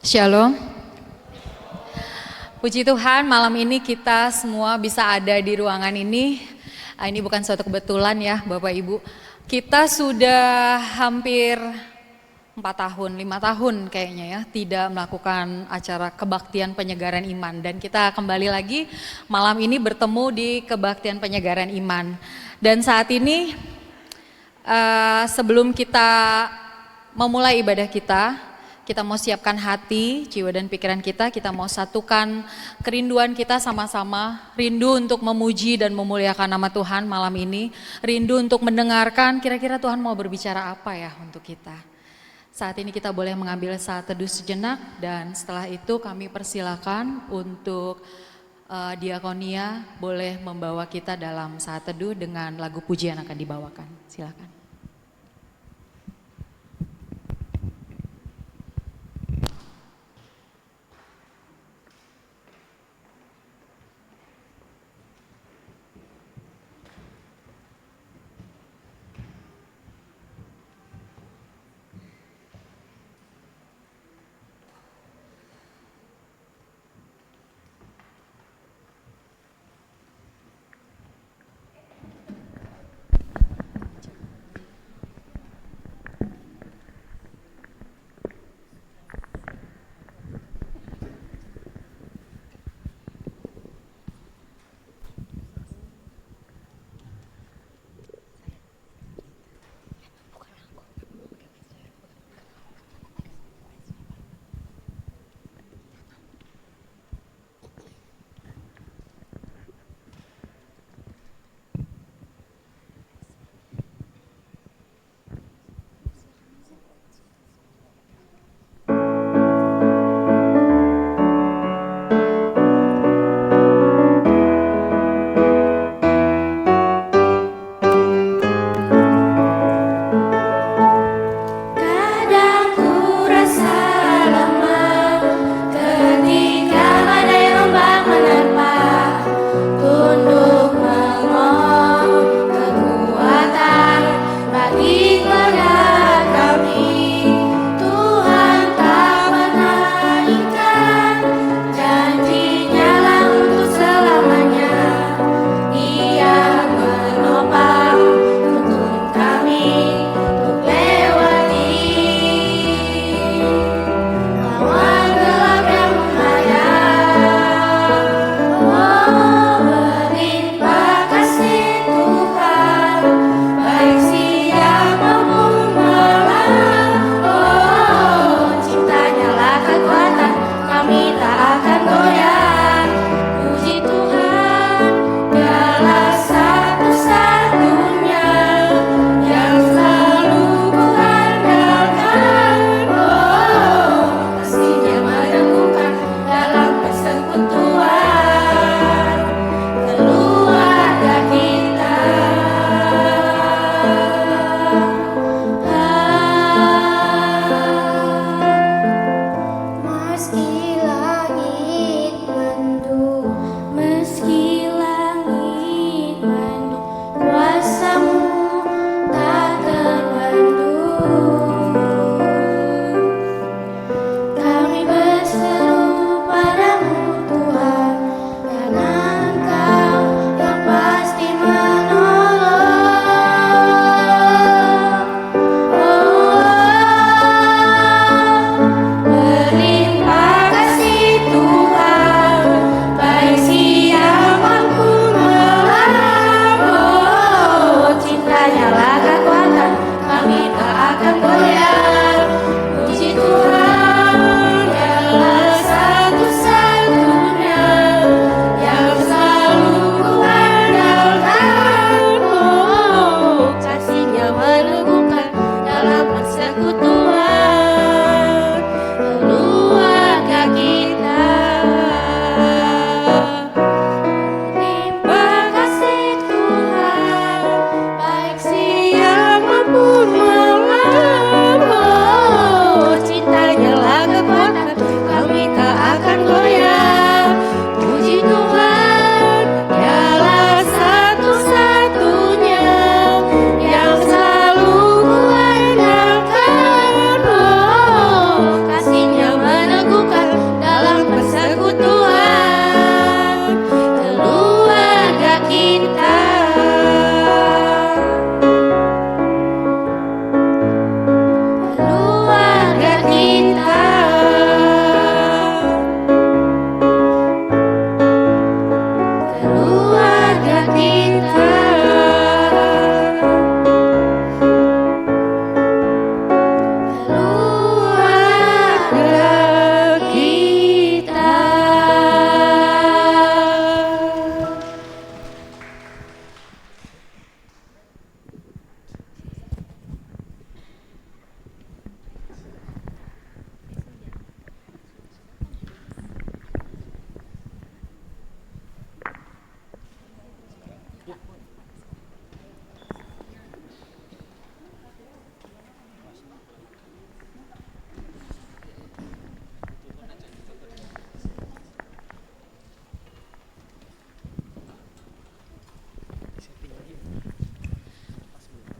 Shalom. Puji Tuhan, malam ini kita semua bisa ada di ruangan ini. Ini bukan suatu kebetulan ya Bapak Ibu. Kita sudah hampir 4 tahun, 5 tahun kayaknya ya, tidak melakukan acara kebaktian penyegaran iman. Dan kita kembali lagi malam ini bertemu di kebaktian penyegaran iman. Dan saat ini sebelum kita memulai ibadah kita mau siapkan hati, jiwa dan pikiran kita mau satukan kerinduan kita sama-sama, rindu untuk memuji dan memuliakan nama Tuhan malam ini, rindu untuk mendengarkan kira-kira Tuhan mau berbicara apa ya untuk kita. Saat ini kita boleh mengambil saat teduh sejenak dan setelah itu kami persilakan untuk diakonia boleh membawa kita dalam saat teduh dengan lagu pujian akan dibawakan. Silakan.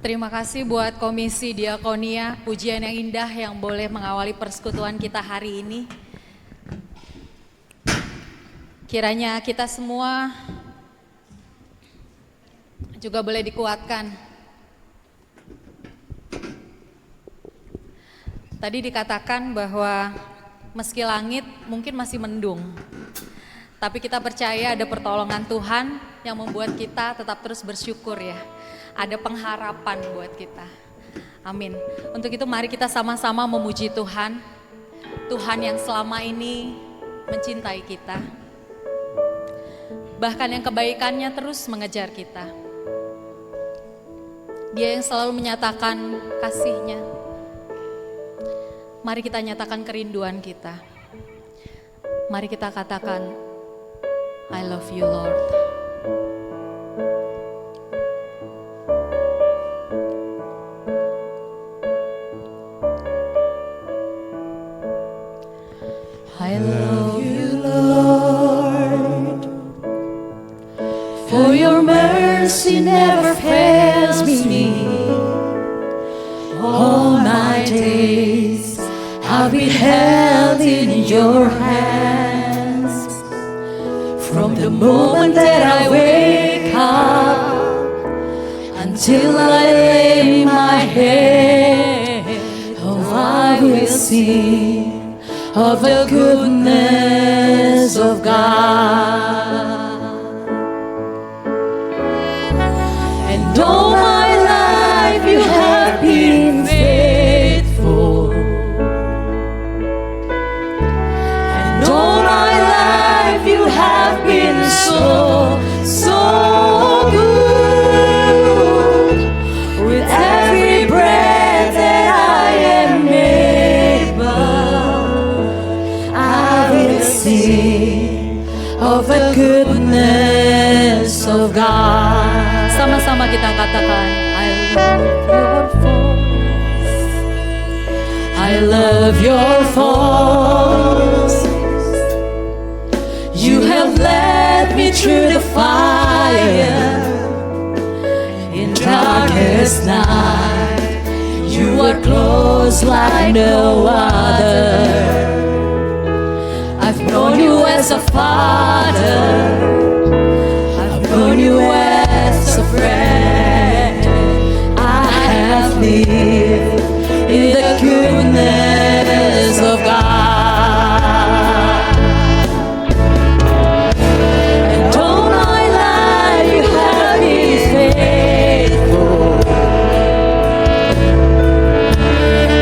Terima kasih buat Komisi Diakonia, pujian yang indah yang boleh mengawali persekutuan kita hari ini. Kiranya kita semua juga boleh dikuatkan. Tadi dikatakan bahwa meski langit mungkin masih mendung, tapi kita percaya ada pertolongan Tuhan yang membuat kita tetap terus bersyukur ya. Ada pengharapan buat kita. Amin. Untuk itu mari kita sama-sama memuji Tuhan. Tuhan yang selama ini mencintai kita. Bahkan yang kebaikannya terus mengejar kita. Dia yang selalu menyatakan kasih-Nya. Mari kita nyatakan kerinduan kita. Mari kita katakan, I love you Lord. I love you, Lord, for your mercy never fails me. All my days I've been held in your hands. From the moment that I wake up until I lay my head, oh, I will sing of the goodness of God. And all my life you have been faithful. And all my life you have been so, so good. With every breath that I am able, sing of the goodness of God. Sama-sama kita katakan, I love your voice. I love your voice. You have led me through the fire in darkest night. You are close like no other. I've known you as a father, I've known you as a friend. I have lived in the goodness of God. And all my life you have been faithful.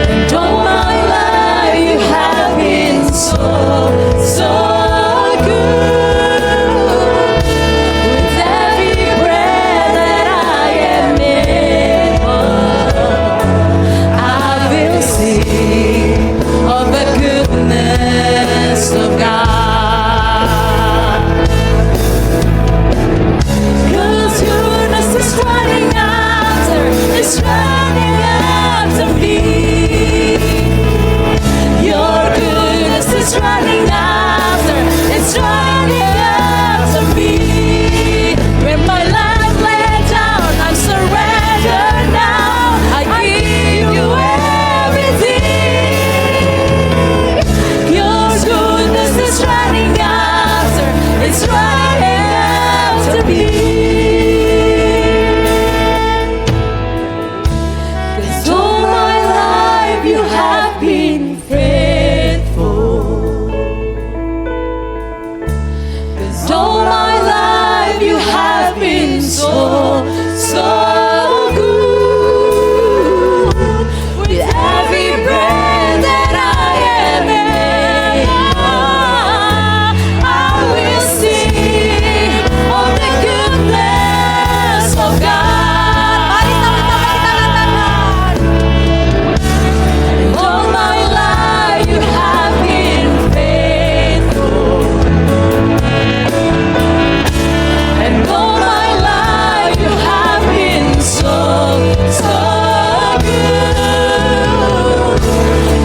And all my life you have been so, so good. With every breath that I am able, I will sing of the goodness of God. 'Cause goodness is running after, it's running after me. Your goodness is running after, it's running after me. When my life laid down, I'm surrendered now. I give you everything. Your goodness is running after, it's running after me. 'Cause all my life you have been faithful. 'Cause all my life you have been so, so good. With every breath that I am able, I will sing of the goodness of God. Mari sama-sama kita katakan. And all my life you have been faithful. And all my life you have been so, so good.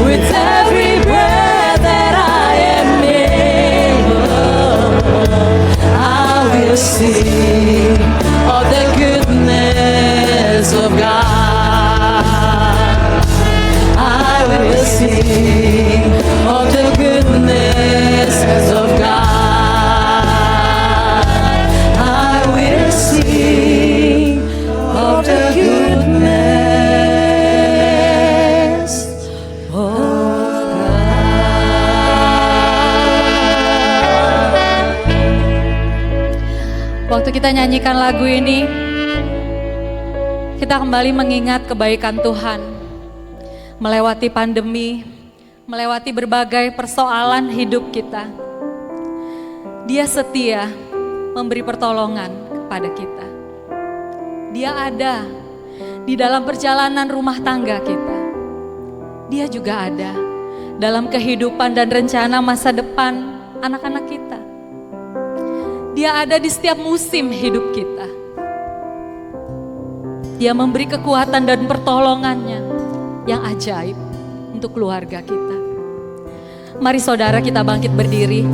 With every breath that I am able, I will sing of the goodness of God. sing of the goodness of God. I will sing of the goodness of God. Waktu kita nyanyikan lagu ini, kita kembali mengingat kebaikan Tuhan. Melewati pandemi, melewati berbagai persoalan hidup kita. Dia setia memberi pertolongan kepada kita. Dia ada di dalam perjalanan rumah tangga kita. Dia juga ada dalam kehidupan dan rencana masa depan anak-anak kita. Dia ada di setiap musim hidup kita. Dia memberi kekuatan dan pertolongannya yang ajaib untuk keluarga kita. Mari saudara kita bangkit berdiri.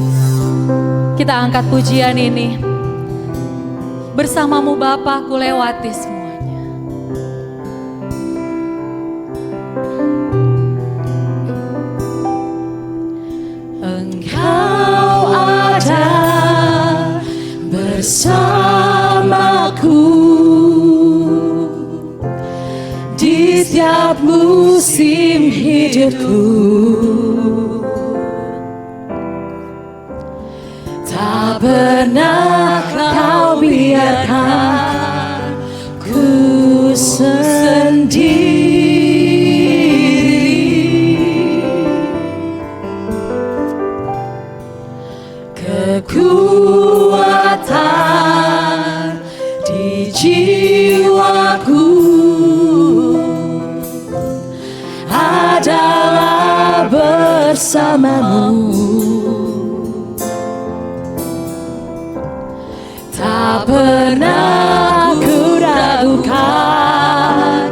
Kita angkat pujian ini. Bersamamu Bapa ku lewati semuanya. Engkau ada bersamaku di setiap musim hidupku. Tak pernah kau biarkan ku sendiri. Kekuatan di jiwaku adalah bersamamu. Tak pernah ku ragukan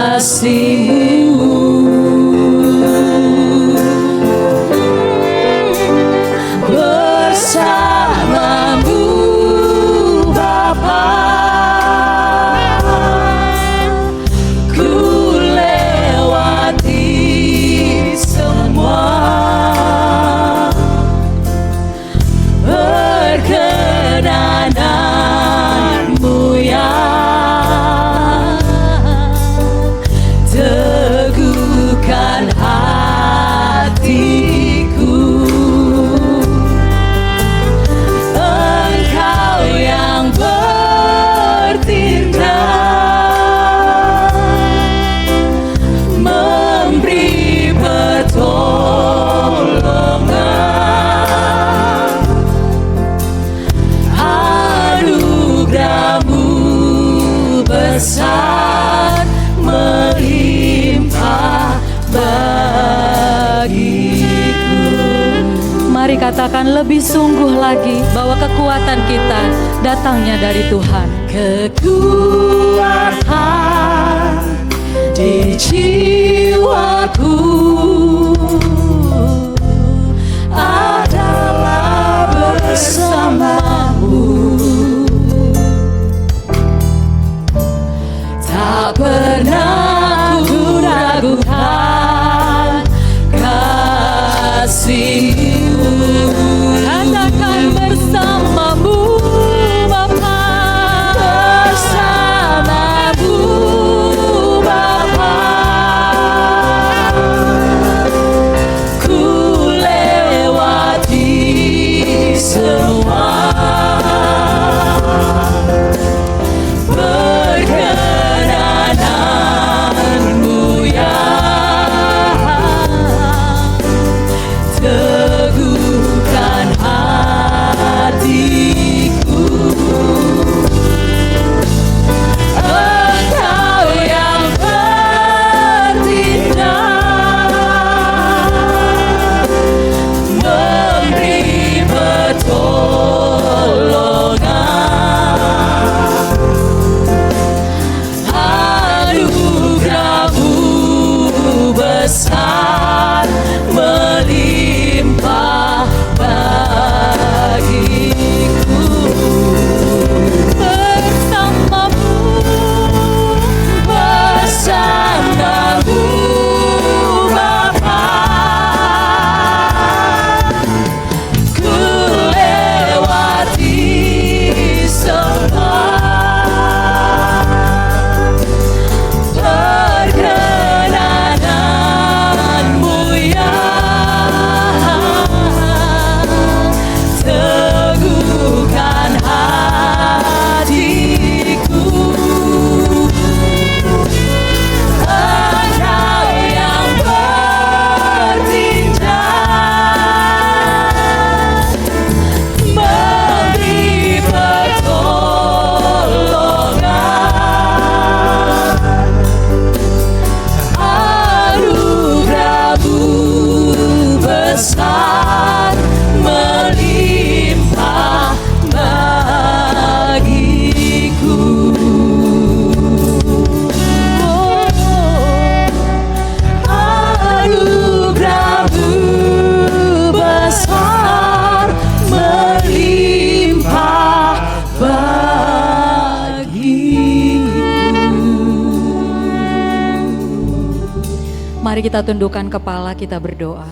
kasih-Mu. Bersamamu Bapa, ku lewati semua perkenanan-Mu yang teguhkan hatiku. Engkau yang bertindak memberi pertolongan. Anugerah-Mu besar melimpah bagiku. Mari katakan lebih sungguh lagi bahwa kekuatan kita datangnya dari Tuhan. Kekuatan di jiwaku adalah bersama-Mu. Tak pernah ku ragukan kasih-Mu. Katakan bersama-Mu Bapa, bersama-Mu Bapa, ku lewati Mari kita tundukkan kepala, kita berdoa.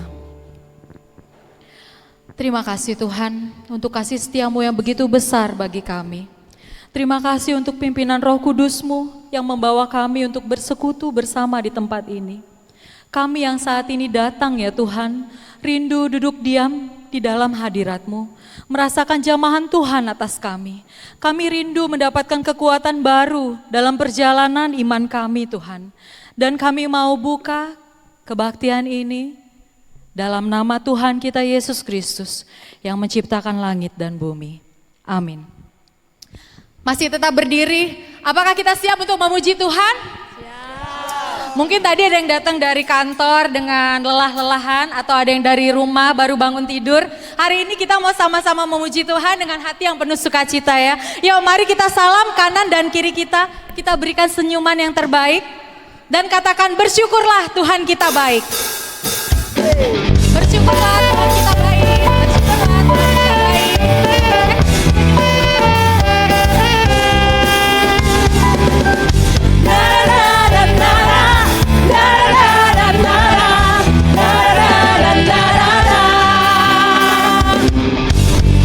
Terima kasih Tuhan untuk kasih setiamu yang begitu besar bagi kami. Terima kasih untuk pimpinan Roh Kudus-Mu yang membawa kami untuk bersekutu bersama di tempat ini. Kami yang saat ini datang ya Tuhan, rindu duduk diam di dalam hadirat-Mu, merasakan jamahan Tuhan atas kami. Kami rindu mendapatkan kekuatan baru dalam perjalanan iman kami Tuhan. Dan kami mau buka kebaktian ini dalam nama Tuhan kita Yesus Kristus yang menciptakan langit dan bumi. Amin. Masih tetap berdiri, apakah kita siap untuk memuji Tuhan? Siap. Mungkin tadi ada yang datang dari kantor dengan lelah-lelahan atau ada yang dari rumah baru bangun tidur. Hari ini kita mau sama-sama memuji Tuhan dengan hati yang penuh sukacita ya. Yuk mari kita salam kanan dan kiri kita berikan senyuman yang terbaik. Dan katakan bersyukurlah Tuhan kita baik. Bersyukurlah Tuhan kita baik. Bersyukurlah Tuhan kita baik.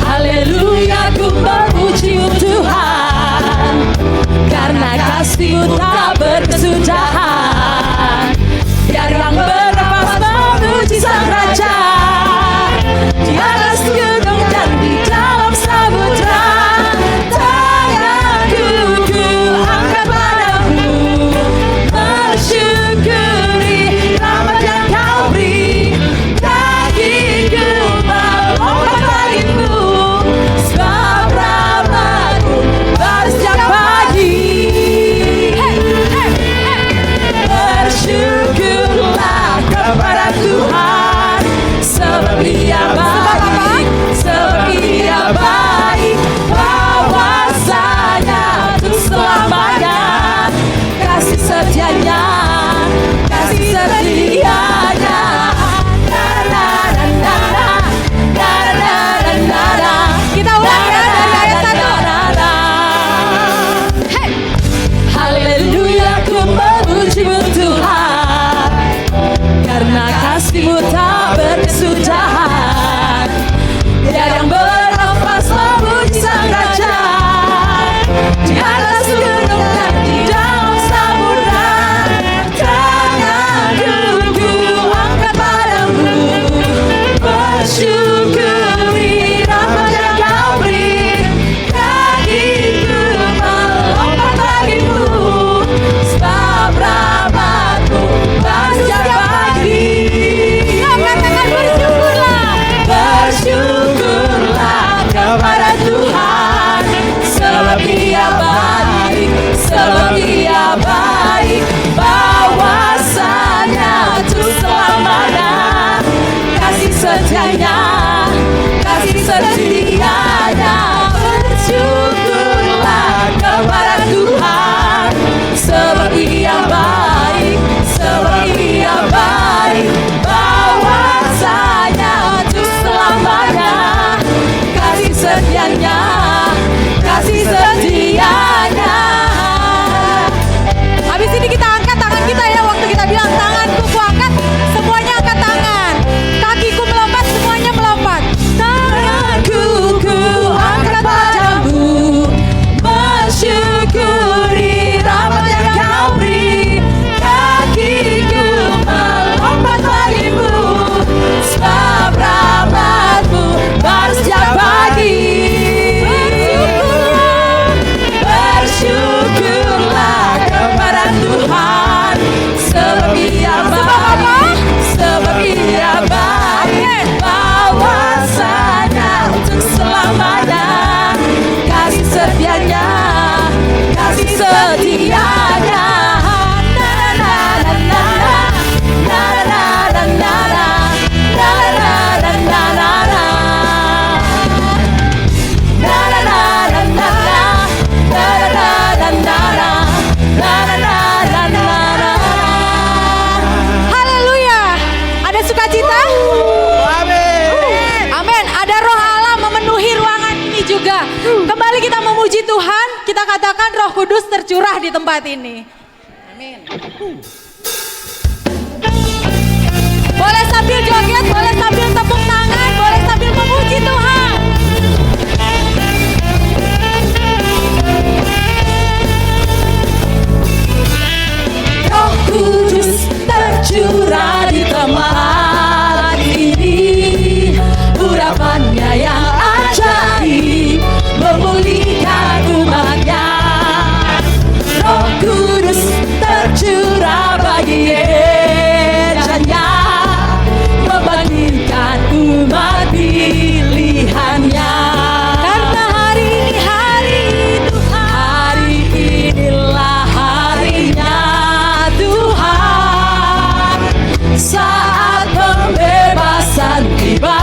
Haleluya, ku memuji-Mu Tuhan, karena kasih-Mu tak berkesudahan. Biar yang berlepas memuji Sang Raja di atas gunung dan di dalam samudra. Tanganku ku angkat padamu, bersyukuri rahmat yang Kau beri. Kakiku melompat bagimu, sebab rahmat-Mu baru setiap pagi. Bersyukurlah kepada Tuhan, sebab Dia baik, sebab Dia baik. Bahwasanya untuk selamanya, kasih setianya, kasih setianya. Kita ulang ya dari ayat 1. Hey. Haleluya, ku memuji-Mu Tuhan, karena kasih-Mu tak berkesudahan. Biar yang berlepas memuji Sang Raja di atas gunung dan di dalam samudra. Tanganku ku angkat padamu, bersyukuri rahmat yang Kau beri. Kakiku melompat bagimu, sebab rahmat-Mu baru setiap pagi. Katakan bersyukurlah. Bersyukurlah kepada Tuhan, sebab Dia baik, sebab Dia baik. Bahwasanya untuk selamanya, kasih setianya, kasih setianya. Bersyukurlah kepada Tuhan, sebab Dia baik, sebab Dia baik. Bahwasanya untuk selamanya, kasih setianya, kasih setianya. Habis ini kita angkat tangan kita ya, waktu kita bilang tanganku ku angkat, semuanya angkat tangan. Kakiku melompat, semuanya melompat. Tanganku ku angkat padamu, bersyukuri rahmat yang Kau beri. Kakiku melompat bagimu, sebab rahmat-Mu baru setiap pagi. Bersyukurlah kepada Tuhan, sebab Dia baik, sebab Dia baik. Bahwasanya untuk selamanya, kasih setianya, kasih setianya. Haleluya. Ada sukacita? Amin. Ada roh Allah memenuhi ruangan ini juga. Kembali kita memuji Tuhan, kita katakan Roh Kudus tercurah di tempat ini. Amin. Boleh sambil joget, boleh sambil tepuk tangan, boleh sambil memuji Tuhan. Roh Kudus tercurah di tempat ini, urapannya yang ajaib memulihkan umatnya. Roh Kudus tercurah bagi ejanya, membangkitkan umat pilihannya. Karena hari ini hari inilah harinya Tuhan, saat pembebasan tiba.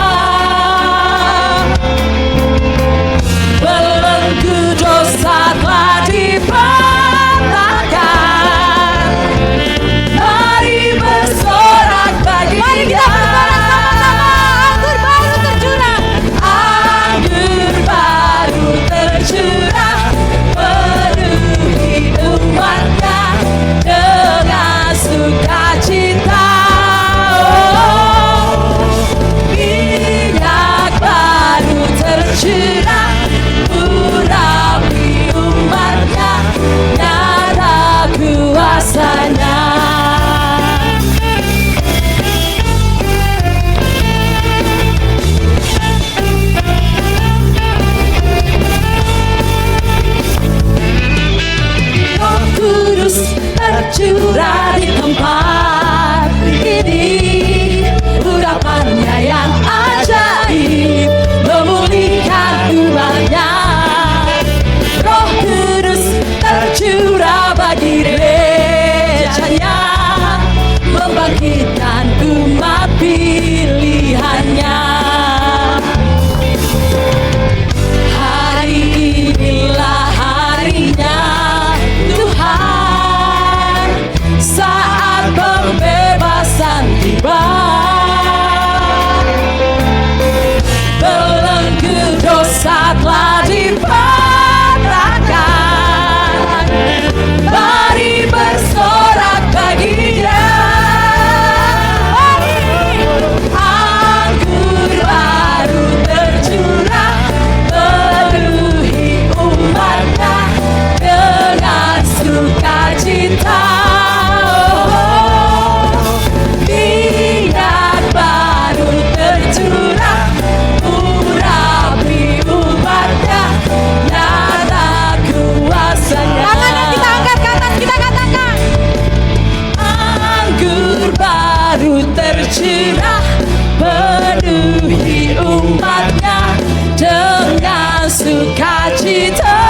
Belenggu dosa telah dipatahkan, mari bersorak bagi Dia. Anggur baru tercurah, anggur baru tercurah, penuhi umatnya dengan sukacita. Minyak baru tercurah, urapi umatnya, nyata kuasanya. Roh Kudus tercurah di tempat ini, urapannya yang ajaib memulihkan umatnya. Roh Kudus tercurah bagi gerejanya, membangkitkan umat pilihannya. Hari inilah harinya Tuhan, saat pembebasan tiba. Belenggu dosa telah dipatahkan, mari bersorak bagi Dia. Anggur baru tercurah, penuhi umatnya dengan sukacita. Minyak baru tercurah, urapi umatnya, nyata kuasanya. Tangan kita angkat ke atas, kita katakan. Anggur baru tercurah, penuhi umatnya dengan sukacita.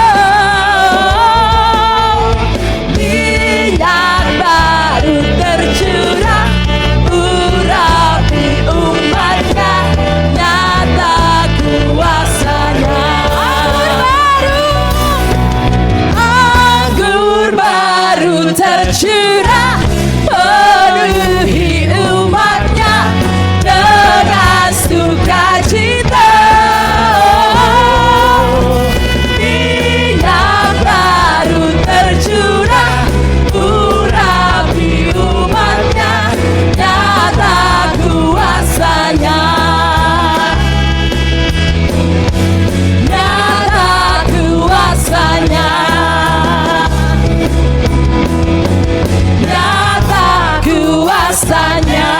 Minyak baru tercurah, urapi umatnya, nyata kuasanya. Anggur baru tercurah, penuhi umatnya dengan sukacita. Minyak baru tercurah, urapi umatnya, nyata kuasanya. Nyata kuasanya, nyata kuasanya.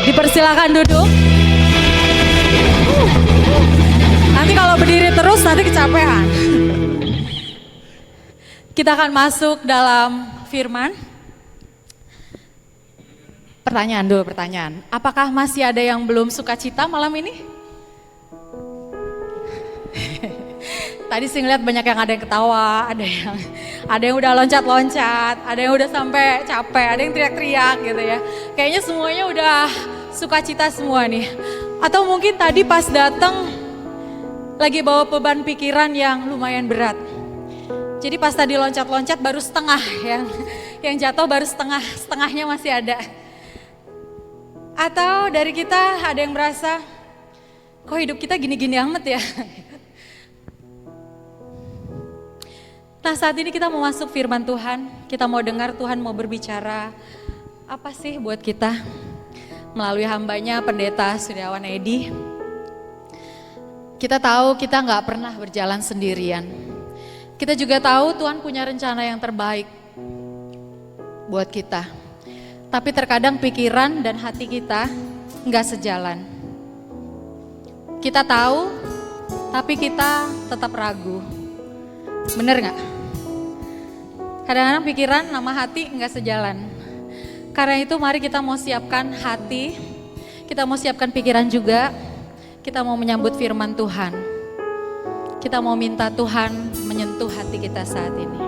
Dipersilakan duduk. Nanti kalau berdiri terus nanti kecapean. Kita akan masuk dalam firman. Pertanyaan. Apakah masih ada yang belum sukacita malam ini? Tadi sih ngeliat banyak yang ada yang ketawa, ada yang udah loncat-loncat, ada yang udah sampai capek, ada yang teriak-teriak gitu ya. Kayaknya semuanya udah sukacita semua nih. Atau mungkin tadi pas datang lagi bawa beban pikiran yang lumayan berat. Jadi pas tadi loncat-loncat baru setengah, yang jatuh baru setengahnya masih ada. Atau dari kita ada yang merasa kok hidup kita gini-gini amat ya. Nah saat ini kita mau masuk firman Tuhan, kita mau dengar Tuhan mau berbicara apa sih buat kita melalui hambanya Pendeta Suryawan Edi. Kita tahu kita gak pernah berjalan sendirian. Kita juga tahu Tuhan punya rencana yang terbaik buat kita. Tapi terkadang pikiran dan hati kita gak sejalan. Kita tahu, tapi kita tetap ragu. Bener gak? Kadang-kadang pikiran sama hati gak sejalan. Karena itu mari kita mau siapkan hati, kita mau siapkan pikiran juga, kita mau menyambut firman Tuhan. Kita mau minta Tuhan menyentuh hati kita saat ini.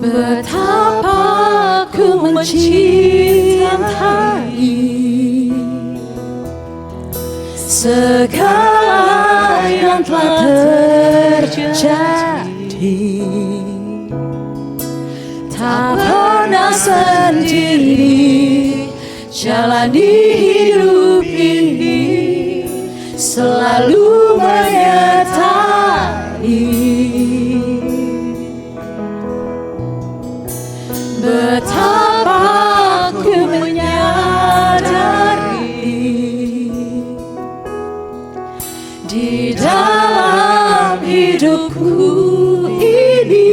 Betapa ku mencintai segala yang telah terjadi, tak pernah sendiri jalani hidup ini, selalu menyertai. Betapa ku menyadari di dalam hidupku ini,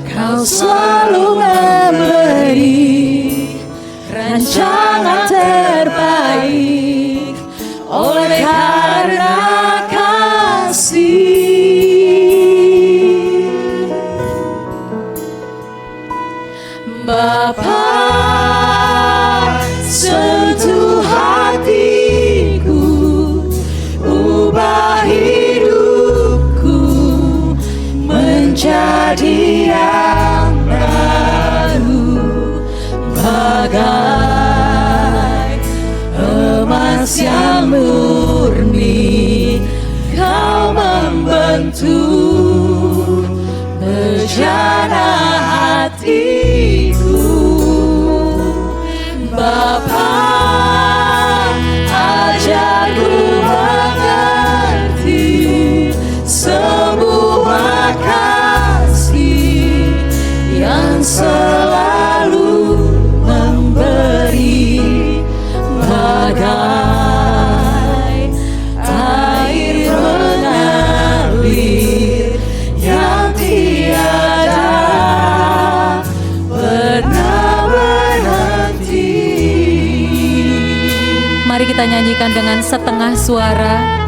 Kau selalu memberi rancangan terbaik oleh karena kasih. Bapa, sentuh hatiku, ubah hidupku menjadi yang baru, bagai emas yang murni. Kau membentuk bejana hatiku. Bapa, ajarku mengerti semua kasih yang selalu memberi, bagai air mengalir yang tiada pernah berhenti. Mari kita nyanyikan dengan setengah suara,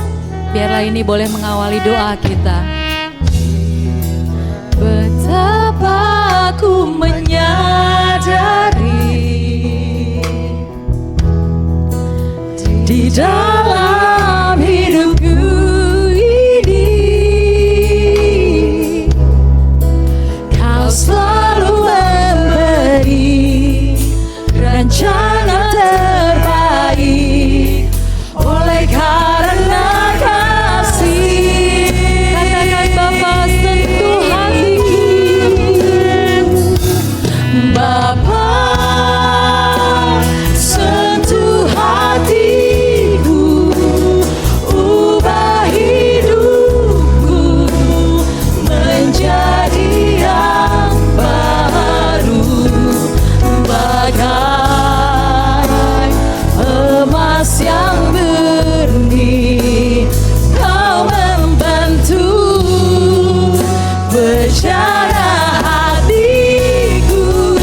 biarlah ini boleh mengawali doa kita. Betapa ku menyadari di dalam hidupku ini, Kau selalu memberi rancangan terbaik oleh karena kasih. Katakan Bapa, sentuh hatiku. Bapa, sentuh hatiku, ubah hidupku menjadi yang baru, bagai emas yang murni. Kau membentuk bejana hatiku.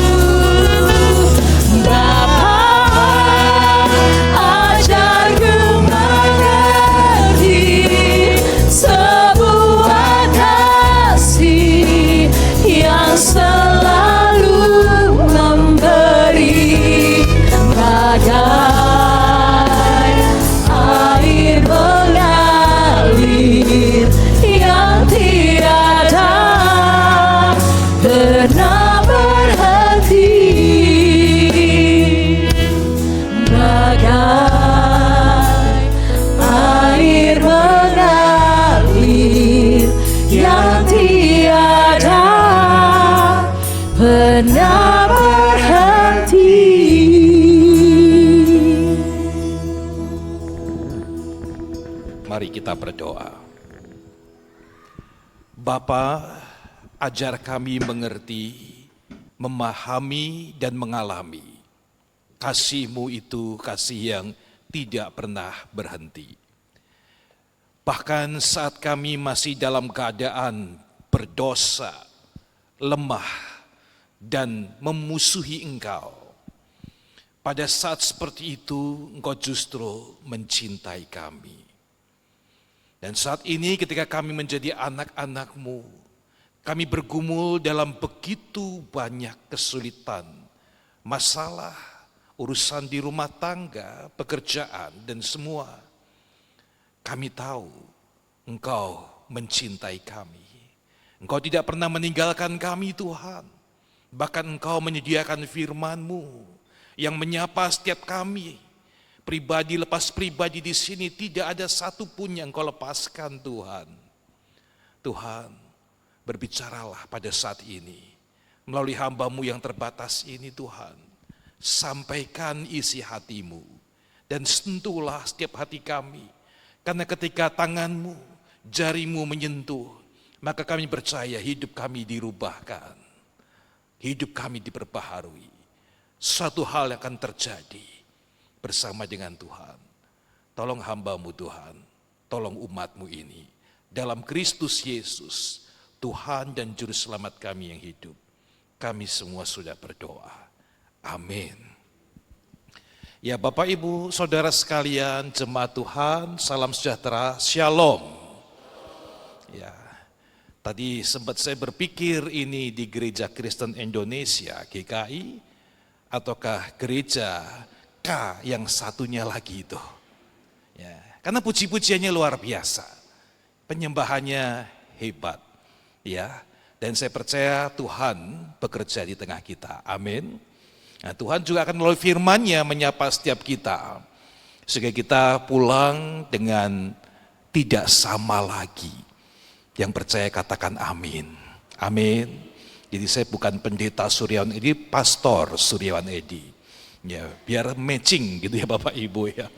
berhenti. Mari kita berdoa. Bapa, ajar kami mengerti, memahami dan mengalami kasih-Mu itu kasih yang tidak pernah berhenti. Bahkan saat kami masih dalam keadaan berdosa, lemah, dan memusuhi Engkau, pada saat seperti itu Engkau justru mencintai kami. Dan saat ini ketika kami menjadi anak-anak-Mu, kami bergumul dalam begitu banyak kesulitan, masalah, urusan di rumah tangga, pekerjaan, dan semua. Kami tahu Engkau mencintai kami. Engkau tidak pernah meninggalkan kami, Tuhan. Bahkan Engkau menyediakan firman-Mu yang menyapa setiap kami. Pribadi lepas pribadi di sini tidak ada satupun yang Engkau lepaskan, Tuhan. Tuhan, berbicaralah pada saat ini melalui hamba-Mu yang terbatas ini, Tuhan. Sampaikan isi hati-Mu dan sentuhlah setiap hati kami. Karena ketika tangan-Mu, jari-Mu menyentuh, maka kami percaya hidup kami dirubahkan. Hidup kami diperbaharui. Suatu hal yang akan terjadi bersama dengan Tuhan. Tolong hamba-Mu Tuhan, tolong umat-Mu ini. Dalam Kristus Yesus, Tuhan dan Juru Selamat kami yang hidup. Kami semua sudah berdoa. Amin. Ya Bapak Ibu, Saudara sekalian, jemaat Tuhan, salam sejahtera, Shalom. Ya, tadi sempat saya berpikir ini di Gereja Kristen Indonesia, GKI, ataukah gereja K yang satunya lagi itu. Ya, karena puji-pujiannya luar biasa. Penyembahannya hebat. Ya, dan saya percaya Tuhan bekerja di tengah kita. Amin. Nah, Tuhan juga akan melalui firman-Nya menyapa setiap kita. Sehingga kita pulang dengan tidak sama lagi. Yang percaya katakan amin. Amin. Jadi saya bukan pendeta Suryawan Edi, pastor Suryawan Edi. Ya, biar matching gitu ya Bapak Ibu ya.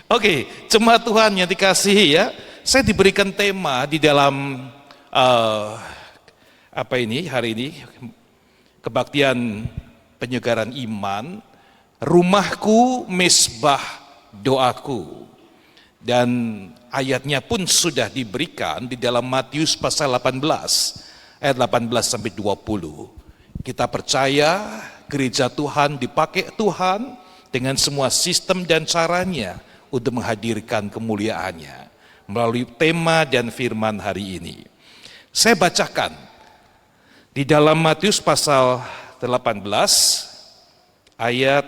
Oke, jemaat Tuhan yang dikasihi ya, saya diberikan tema di dalam hari ini kebaktian penyegaran iman, rumahku mesbah doaku. Dan ayatnya pun sudah diberikan di dalam Matius pasal 18 ayat 18 sampai 20. Kita percaya gereja Tuhan dipakai Tuhan dengan semua sistem dan caranya untuk menghadirkan kemuliaannya melalui tema dan firman hari ini. Saya bacakan di dalam Matius pasal 18 ayat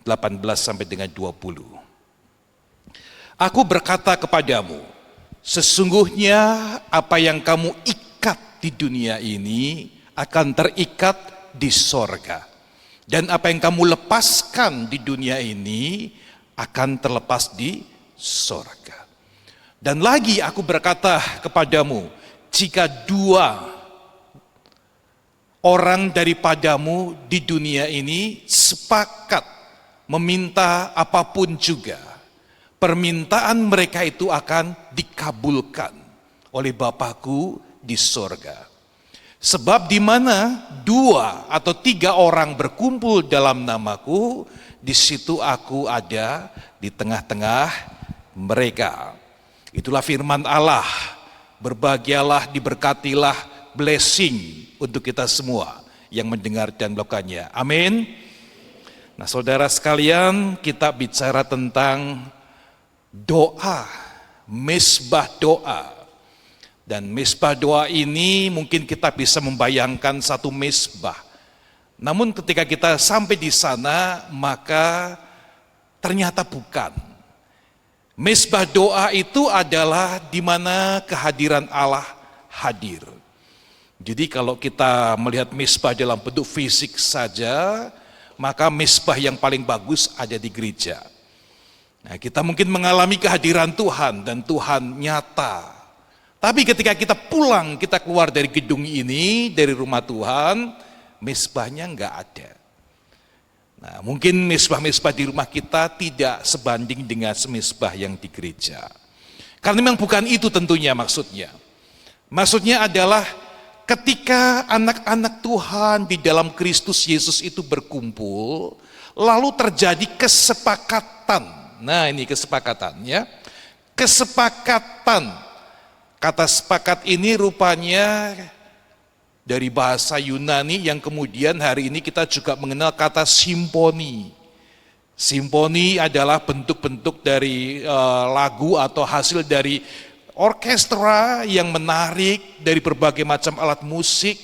18 sampai dengan 20. Aku berkata kepadamu, sesungguhnya apa yang kamu ikat di dunia ini akan terikat di sorga. Dan apa yang kamu lepaskan di dunia ini akan terlepas di sorga. Dan lagi aku berkata kepadamu, jika dua orang daripadamu di dunia ini sepakat meminta apapun juga, permintaan mereka itu akan dikabulkan oleh Bapakku di sorga. Sebab di mana 2 atau 3 orang berkumpul dalam namaku, di situ aku ada di tengah-tengah mereka. Itulah firman Allah. Berbahagialah, diberkatilah, blessing untuk kita semua yang mendengar dan melakukannya. Amin. Nah, saudara sekalian, kita bicara tentang doa, mesbah doa. Dan mesbah doa ini mungkin kita bisa membayangkan satu mesbah. Namun ketika kita sampai di sana, maka ternyata bukan. Mesbah doa itu adalah di mana kehadiran Allah hadir. Jadi kalau kita melihat mesbah dalam bentuk fisik saja, maka mesbah yang paling bagus ada di gereja. Nah, kita mungkin mengalami kehadiran Tuhan dan Tuhan nyata. Tapi ketika kita pulang, kita keluar dari gedung ini, dari rumah Tuhan, mesbahnya nggak ada. Nah, mungkin mesbah-mesbah di rumah kita tidak sebanding dengan semesbah yang di gereja. Karena memang bukan itu tentunya maksudnya. Maksudnya adalah ketika anak-anak Tuhan di dalam Kristus Yesus itu berkumpul, lalu terjadi kesepakatan. Nah, ini kesepakatan ya. Kesepakatan. Kata sepakat ini rupanya dari bahasa Yunani yang kemudian hari ini kita juga mengenal kata simfoni. Simfoni adalah bentuk-bentuk dari lagu atau hasil dari orkestra yang menarik dari berbagai macam alat musik,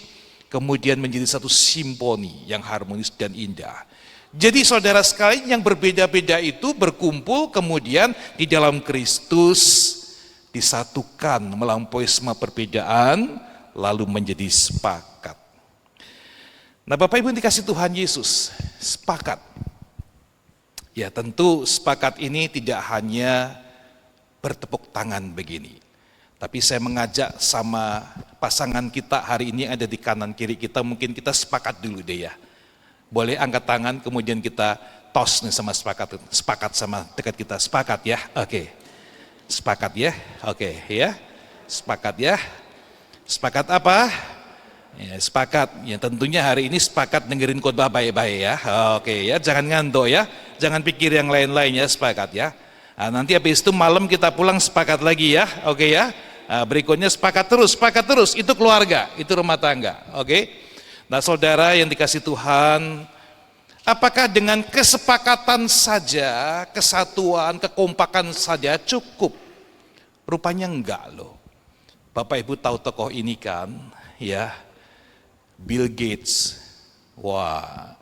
kemudian menjadi satu simfoni yang harmonis dan indah. Jadi saudara sekalian yang berbeda-beda itu berkumpul kemudian di dalam Kristus disatukan melampaui semua perbedaan, lalu menjadi sepakat. Nah, Bapak Ibu yang dikasih Tuhan Yesus, sepakat. Ya, tentu sepakat ini tidak hanya bertepuk tangan begini. Tapi saya mengajak sama pasangan kita hari ini ada di kanan kiri kita, mungkin kita sepakat dulu deh ya. Boleh angkat tangan kemudian kita tos nih sama sepakat sama dekat kita, sepakat ya. Oke. Sepakat ya. Oke ya. Sepakat ya. Sepakat apa? Ya, sepakat. Ya, tentunya hari ini sepakat dengerin khotbah baik-baik ya. Oke ya, jangan ngantuk ya. Jangan pikir yang lain-lain ya, sepakat ya. Nah, nanti habis itu malam kita pulang sepakat lagi ya. Oke ya. Nah, berikutnya sepakat terus. Itu keluarga, itu rumah tangga. Oke. Nah, saudara yang dikasih Tuhan, apakah dengan kesepakatan saja, kesatuan, kekompakan saja cukup? Rupanya enggak loh. Bapak Ibu tahu tokoh ini kan, ya, Bill Gates. Wah,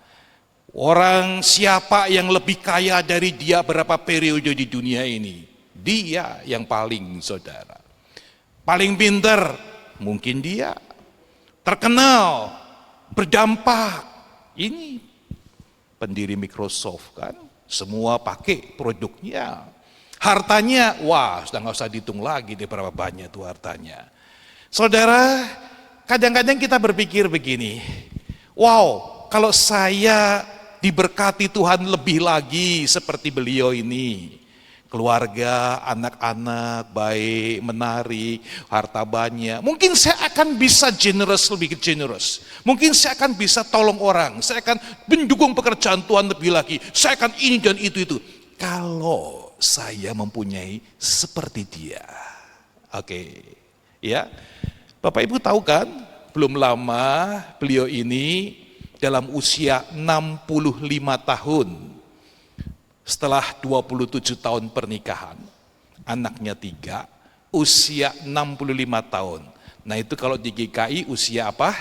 orang siapa yang lebih kaya dari dia berapa periode di dunia ini? Dia yang paling, saudara. Paling pintar, mungkin dia. Terkenal, berdampak. Ini pendiri Microsoft kan, semua pakai produknya. Hartanya, wah sudah nggak usah dihitung lagi deh berapa banyak tuh hartanya. Saudara, kadang-kadang kita berpikir begini, wow kalau saya diberkati Tuhan lebih lagi seperti beliau ini. Keluarga, anak-anak, baik, menarik, harta banyak. Mungkin saya akan bisa generous, lebih generous. Mungkin saya akan bisa tolong orang, saya akan mendukung pekerjaan Tuhan lebih lagi. Saya akan ini dan itu. Kalau saya mempunyai seperti dia. Oke. Ya. Bapak Ibu tahu kan, belum lama beliau ini dalam usia 65 tahun. Setelah 27 tahun pernikahan, anaknya 3, usia 65 tahun. Nah, itu kalau di GKI usia apa?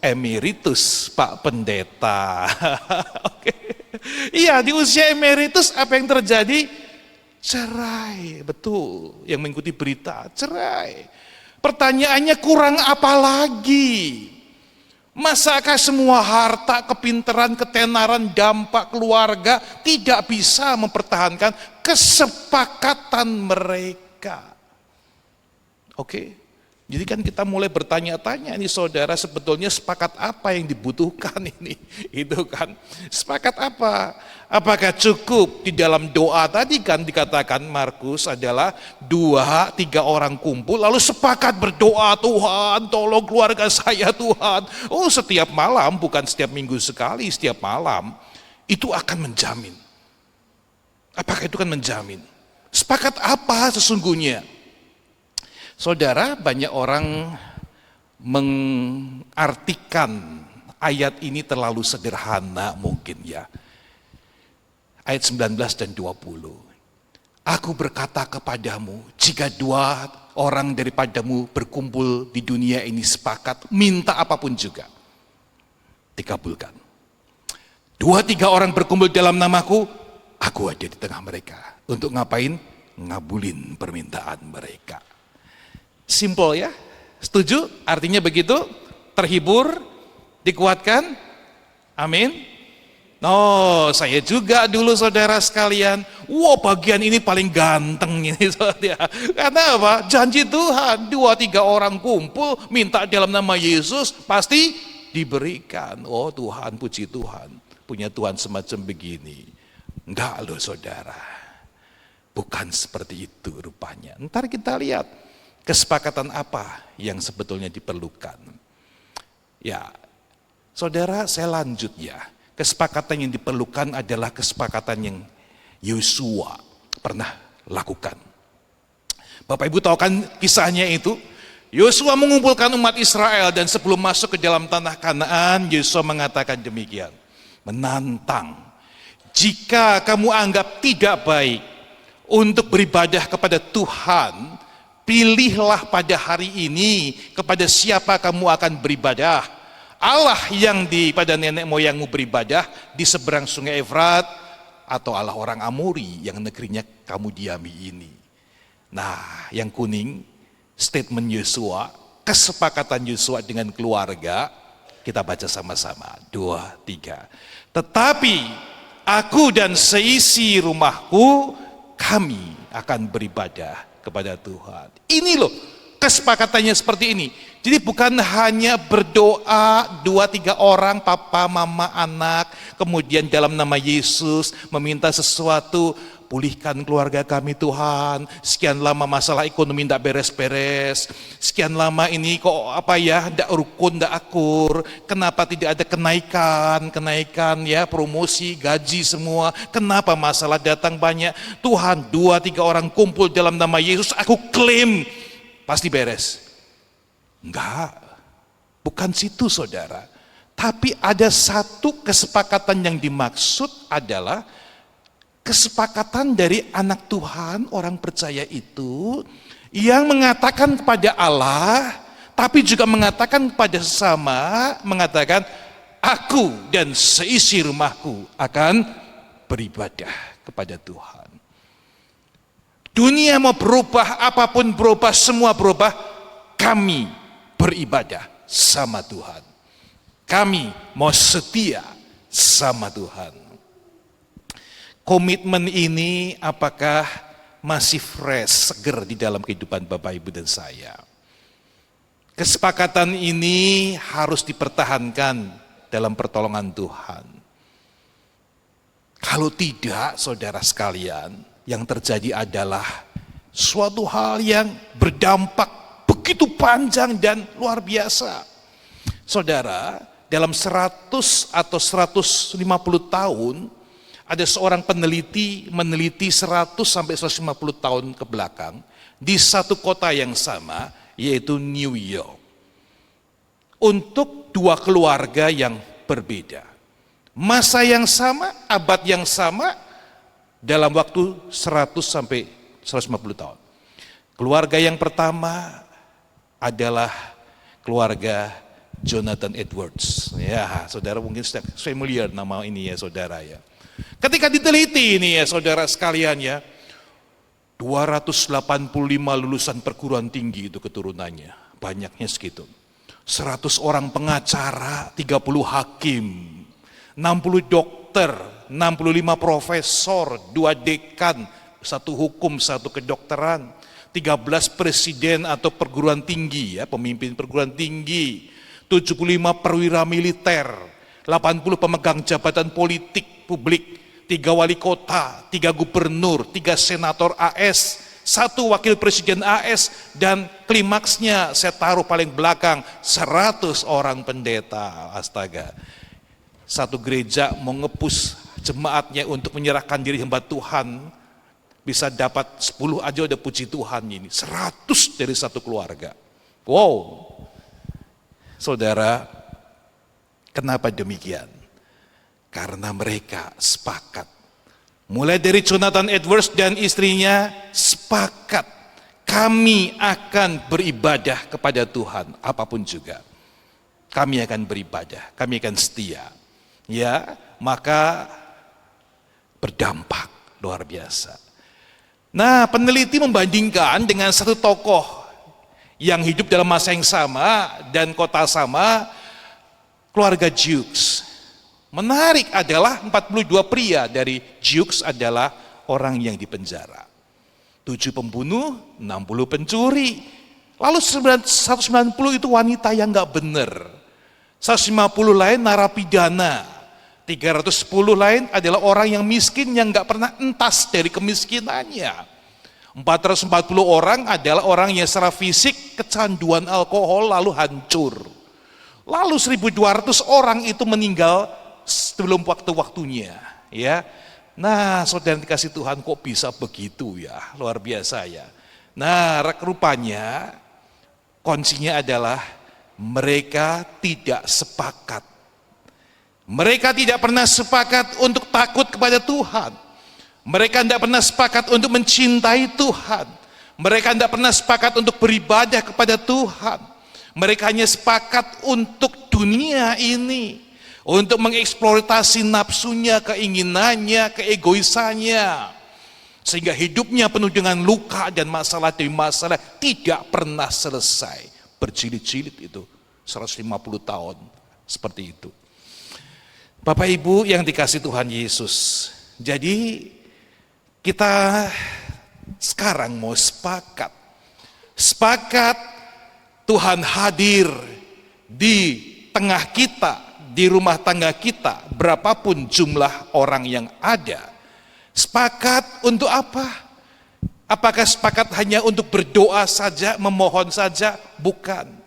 Emeritus, Pak Pendeta. Oke. Iya, di usia emeritus apa yang terjadi? Cerai, betul. Yang mengikuti berita, cerai. Pertanyaannya kurang apa lagi? Masakah semua harta, kepintaran, ketenaran, dampak keluarga tidak bisa mempertahankan kesepakatan mereka? Oke. Jadi kan kita mulai bertanya-tanya ini saudara, sebetulnya sepakat apa yang dibutuhkan ini? Itu kan, sepakat apa? Apakah cukup di dalam doa tadi kan dikatakan Markus adalah 2-3 orang kumpul lalu sepakat berdoa, Tuhan tolong keluarga saya Tuhan. Oh, setiap malam, bukan setiap minggu sekali, setiap malam. Itu akan menjamin. Apakah itu kan menjamin? Sepakat apa sesungguhnya? Saudara, banyak orang mengartikan ayat ini terlalu sederhana mungkin ya. Ayat 19 dan 20. Aku berkata kepadamu, jika 2 orang daripadamu berkumpul di dunia ini sepakat, minta apapun juga, dikabulkan. 2-3 orang berkumpul dalam namaku, aku ada di tengah mereka. Untuk ngapain? Ngabulin permintaan mereka. Simple ya, setuju? Artinya begitu, terhibur, dikuatkan, amin. Oh, saya juga dulu saudara sekalian, wow bagian ini paling ganteng ini saudara. Karena apa? Janji Tuhan, 2-3 orang kumpul, minta dalam nama Yesus, pasti diberikan. Oh Tuhan, puji Tuhan, punya Tuhan semacam begini. Enggak loh saudara, bukan seperti itu rupanya. Ntar kita lihat kesepakatan apa yang sebetulnya diperlukan. Ya, saudara, saya lanjut ya. Kesepakatan yang diperlukan adalah kesepakatan yang Yosua pernah lakukan. Bapak Ibu tahu kan kisahnya itu? Yosua mengumpulkan umat Israel dan sebelum masuk ke dalam tanah Kanaan, Yosua mengatakan demikian. Menantang, jika kamu anggap tidak baik untuk beribadah kepada Tuhan, pilihlah pada hari ini kepada siapa kamu akan beribadah. Allah yang pada nenek moyangmu beribadah di seberang sungai Efrat, atau Allah orang Amori yang negerinya kamu diami ini. Nah, yang kuning statement Yosua, kesepakatan Yosua dengan keluarga, kita baca sama-sama, 2, 3. Tetapi aku dan seisi rumahku, kami akan beribadah kepada Tuhan. Ini loh kesepakatannya seperti ini. Jadi bukan hanya berdoa 2-3 orang, papa, mama, anak, kemudian dalam nama Yesus meminta sesuatu, pulihkan keluarga kami Tuhan, sekian lama masalah ekonomi tidak beres-beres, sekian lama ini kok tidak rukun, tidak akur, kenapa tidak ada kenaikan ya, promosi, gaji semua, kenapa masalah datang banyak, Tuhan 2-3 orang kumpul dalam nama Yesus, aku klaim, pasti beres. Enggak, bukan situ saudara. Tapi ada satu kesepakatan yang dimaksud adalah kesepakatan dari anak Tuhan, orang percaya itu, yang mengatakan kepada Allah, tapi juga mengatakan kepada sesama, mengatakan, aku dan seisi rumahku akan beribadah kepada Tuhan. Dunia mau berubah, apapun berubah, semua berubah, kami beribadah sama Tuhan. Kami mau setia sama Tuhan. Komitmen ini apakah masih fresh, seger di dalam kehidupan Bapak Ibu dan saya? Kesepakatan ini harus dipertahankan dalam pertolongan Tuhan. Kalau tidak, saudara sekalian, yang terjadi adalah suatu hal yang berdampak begitu panjang dan luar biasa. Saudara, dalam 100 atau 150 tahun, ada seorang peneliti meneliti 100 sampai 150 tahun ke belakang di satu kota yang sama, yaitu New York. Untuk 2 keluarga yang berbeda. Masa yang sama, abad yang sama, dalam waktu 100 sampai 150 tahun. Keluarga yang pertama adalah keluarga Jonathan Edwards. Ya, saudara mungkin sudah familiar nama ini ya saudara ya. Ketika diteliti ini ya saudara sekalian ya, 285 lulusan perguruan tinggi itu keturunannya, banyaknya segitu. 100 orang pengacara, 30 hakim, 60 dokter, 65 profesor, 2 dekan, 1 hukum, 1 kedokteran. 13 presiden atau perguruan tinggi ya, pemimpin perguruan tinggi, 75 perwira militer, 80 pemegang jabatan politik publik, 3 wali kota, 3 gubernur, 3 senator AS, 1 wakil presiden AS, dan klimaksnya saya taruh paling belakang 100 orang pendeta. Astaga, satu gereja mau ngepus jemaatnya untuk menyerahkan diri hamba Tuhan, bisa dapat 10 aja udah puji Tuhan ini. 100 dari satu keluarga. Wow. Saudara, kenapa demikian? Karena mereka sepakat. Mulai dari Jonathan Edwards dan istrinya sepakat. Kami akan beribadah kepada Tuhan, apapun juga. Kami akan beribadah, kami akan setia. Ya, maka berdampak luar biasa. Nah, peneliti membandingkan dengan satu tokoh yang hidup dalam masa yang sama dan kota sama, keluarga Jukes. Menarik adalah 42 pria dari Jukes adalah orang yang dipenjara. 7 pembunuh, 60 pencuri. Lalu 190 itu wanita yang gak benar. 150 lain narapidana, 310 lain adalah orang yang miskin yang nggak pernah entas dari kemiskinannya. 440 orang adalah orang yang secara fisik kecanduan alkohol lalu hancur. Lalu 1.200 orang itu meninggal sebelum waktu-waktunya, ya. Nah, saudara dikasih Tuhan, kok bisa begitu ya, luar biasa ya. Nah, rupanya kuncinya adalah mereka tidak sepakat. Mereka tidak pernah sepakat untuk takut kepada Tuhan. Mereka tidak pernah sepakat untuk mencintai Tuhan. Mereka tidak pernah sepakat untuk beribadah kepada Tuhan. Mereka hanya sepakat untuk dunia ini, untuk mengeksploitasi nafsunya, keinginannya, keegoisannya, sehingga hidupnya penuh dengan luka dan masalah demi masalah tidak pernah selesai, berjilid-jilid itu 150 tahun seperti itu. Bapak Ibu yang dikasih Tuhan Yesus, jadi kita sekarang mau sepakat Tuhan hadir di tengah kita, di rumah tangga kita, berapapun jumlah orang yang ada. Sepakat untuk apa? Apakah sepakat hanya untuk berdoa saja, memohon saja? Bukan.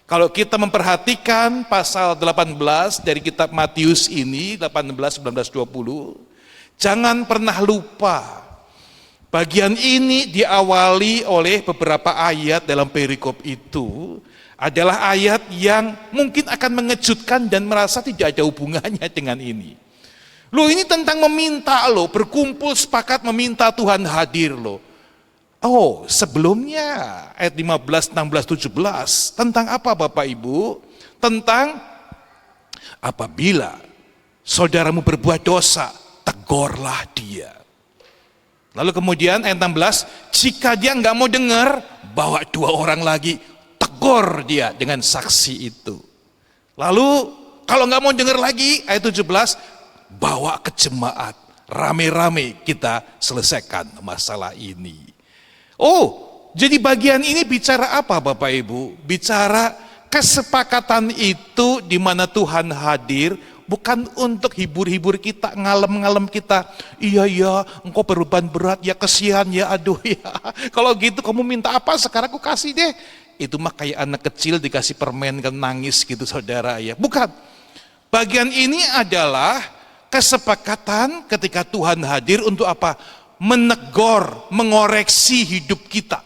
Kalau kita memperhatikan pasal 18 dari kitab Matius ini, 18, 19, 20, jangan pernah lupa, bagian ini diawali oleh beberapa ayat dalam perikop itu, adalah ayat yang mungkin akan mengejutkan dan merasa tidak ada hubungannya dengan ini. Loh, ini tentang meminta loh, berkumpul sepakat meminta Tuhan hadir loh. Oh, sebelumnya ayat 15, 16, 17 tentang apa Bapak Ibu? Tentang apabila saudaramu berbuat dosa, tegurlah dia. Lalu kemudian ayat 16, jika dia nggak mau dengar, bawa 2 orang lagi, tegur dia dengan saksi itu. Lalu kalau nggak mau dengar lagi, ayat 17, bawa ke jemaat, rame-rame kita selesaikan masalah ini. Oh, jadi bagian ini bicara apa Bapak Ibu? Bicara kesepakatan itu di mana Tuhan hadir, bukan untuk hibur-hibur kita, ngalem-ngalem kita. Iya, engkau beban berat, ya kesian ya, aduh ya. Kalau gitu kamu minta apa sekarang aku kasih deh. Itu mah kayak anak kecil dikasih permen kan nangis gitu saudara ya. Bukan. Bagian ini adalah kesepakatan ketika Tuhan hadir untuk apa? Menegur, mengoreksi hidup kita.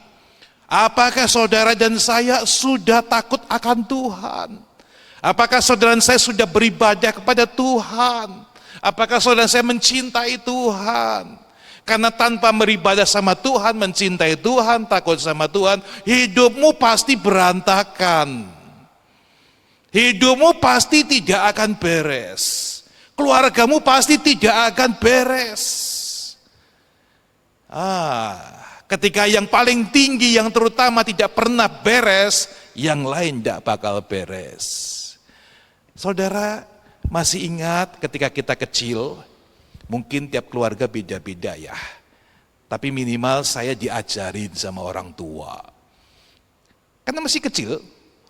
Apakah saudara dan saya sudah takut akan Tuhan? Apakah saudara dan saya sudah beribadah kepada Tuhan? Apakah saudara dan saya mencintai Tuhan? Karena tanpa beribadah sama Tuhan, mencintai Tuhan, takut sama Tuhan, hidupmu pasti berantakan. Hidupmu pasti tidak akan beres. Keluargamu pasti tidak akan beres. Ketika yang paling tinggi, yang terutama tidak pernah beres, yang lain tidak bakal beres. Saudara masih ingat ketika kita kecil, mungkin tiap keluarga beda-beda ya, tapi minimal saya diajarin sama orang tua. Karena masih kecil,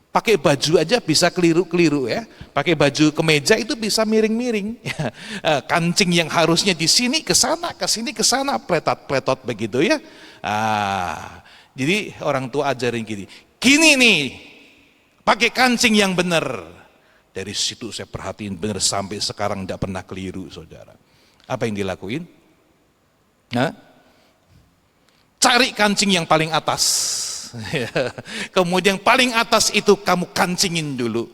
pakai baju aja bisa keliru-keliru ya. Pakai baju kemeja itu bisa miring-miring. Kancing yang harusnya di sini ke sana, ke sini ke sana, pletot-pletot begitu ya. Jadi orang tua ajarin gini nih, pakai kancing yang benar. Dari situ saya perhatiin benar sampai sekarang tidak pernah keliru saudara. Apa yang dilakuin? Cari kancing yang paling atas. Kemudian paling atas itu kamu kancingin dulu.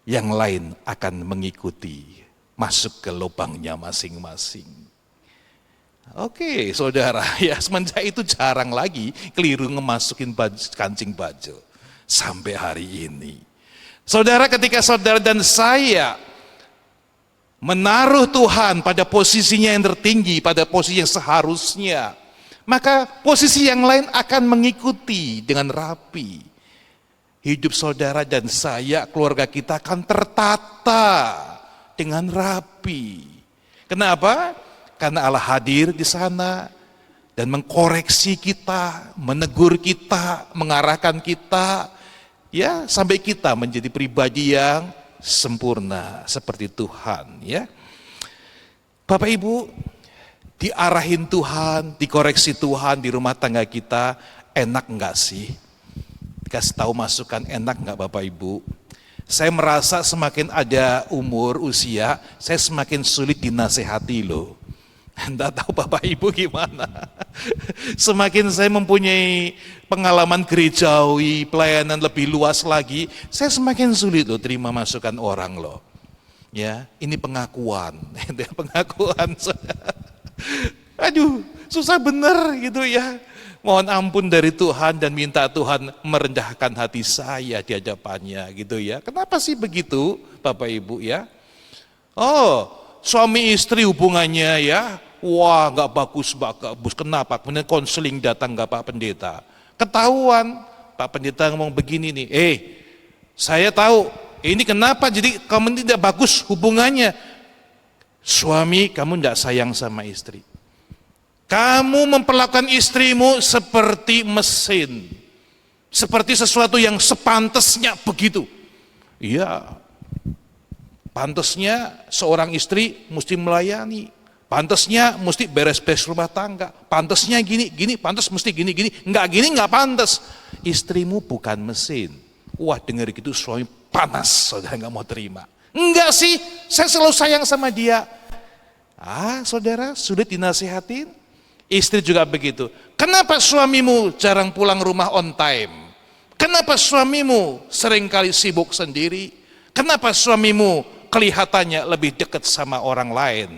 Yang lain akan mengikuti, masuk ke lubangnya masing-masing. Oke saudara, ya semenjak itu jarang lagi keliru ngemasukin kancing baju. Sampai hari ini. Saudara, ketika saudara dan saya menaruh Tuhan pada posisinya yang tertinggi, pada posisi yang seharusnya, maka posisi yang lain akan mengikuti dengan rapi. Hidup saudara dan saya, keluarga kita akan tertata dengan rapi. Kenapa? Karena Allah hadir di sana dan mengkoreksi kita, menegur kita, mengarahkan kita, ya sampai kita menjadi pribadi yang sempurna seperti Tuhan, ya. Bapak Ibu, diarahin Tuhan, dikoreksi Tuhan di rumah tangga kita, enak enggak sih? Kasih tahu masukan, enak enggak Bapak Ibu? Saya merasa semakin ada umur, usia, saya semakin sulit dinasehati loh. Enggak tahu Bapak Ibu gimana. Semakin saya mempunyai pengalaman gerejawi, pelayanan lebih luas lagi, saya semakin sulit loh terima masukan orang loh. Ya, ini pengakuan, pengakuan. Aduh, susah bener gitu ya. Mohon ampun dari Tuhan dan minta Tuhan merendahkan hati saya di hadapannya gitu ya. Kenapa sih begitu Bapak Ibu ya? Oh, suami istri hubungannya ya, wah nggak bagus, kenapa? Kemudian konseling datang nggak Pak Pendeta? Ketahuan, Pak Pendeta ngomong begini nih, saya tahu, ini kenapa jadi kamu tidak bagus hubungannya? Suami, kamu tidak sayang sama istri. Kamu memperlakukan istrimu seperti mesin, seperti sesuatu yang sepantasnya begitu. Iya, pantasnya seorang istri mesti melayani, pantasnya mesti beres-beres rumah tangga, pantasnya gini, pantas mesti gini, nggak pantas. Istrimu bukan mesin. Wah, dengar gitu suami panas, saudara nggak mau terima. Enggak sih, saya selalu sayang sama dia. Saudara, sulit dinasihatin. Istri juga begitu. Kenapa suamimu jarang pulang rumah on time? Kenapa suamimu seringkali sibuk sendiri? Kenapa suamimu kelihatannya lebih dekat sama orang lain?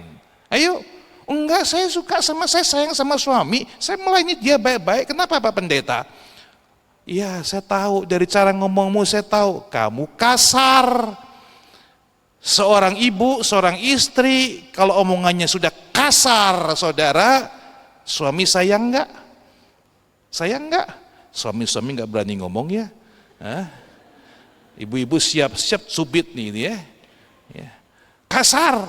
Ayo, enggak, saya suka sama, saya sayang sama suami, saya melayani dia baik-baik. Kenapa Pak Pendeta? Ya, saya tahu dari cara ngomongmu, saya tahu kamu kasar. Seorang ibu, seorang istri, kalau omongannya sudah kasar, saudara, suami sayang enggak? Sayang enggak? Suami-suami enggak berani ngomong ya? Ibu-ibu siap-siap cubit nih ini ya. Kasar.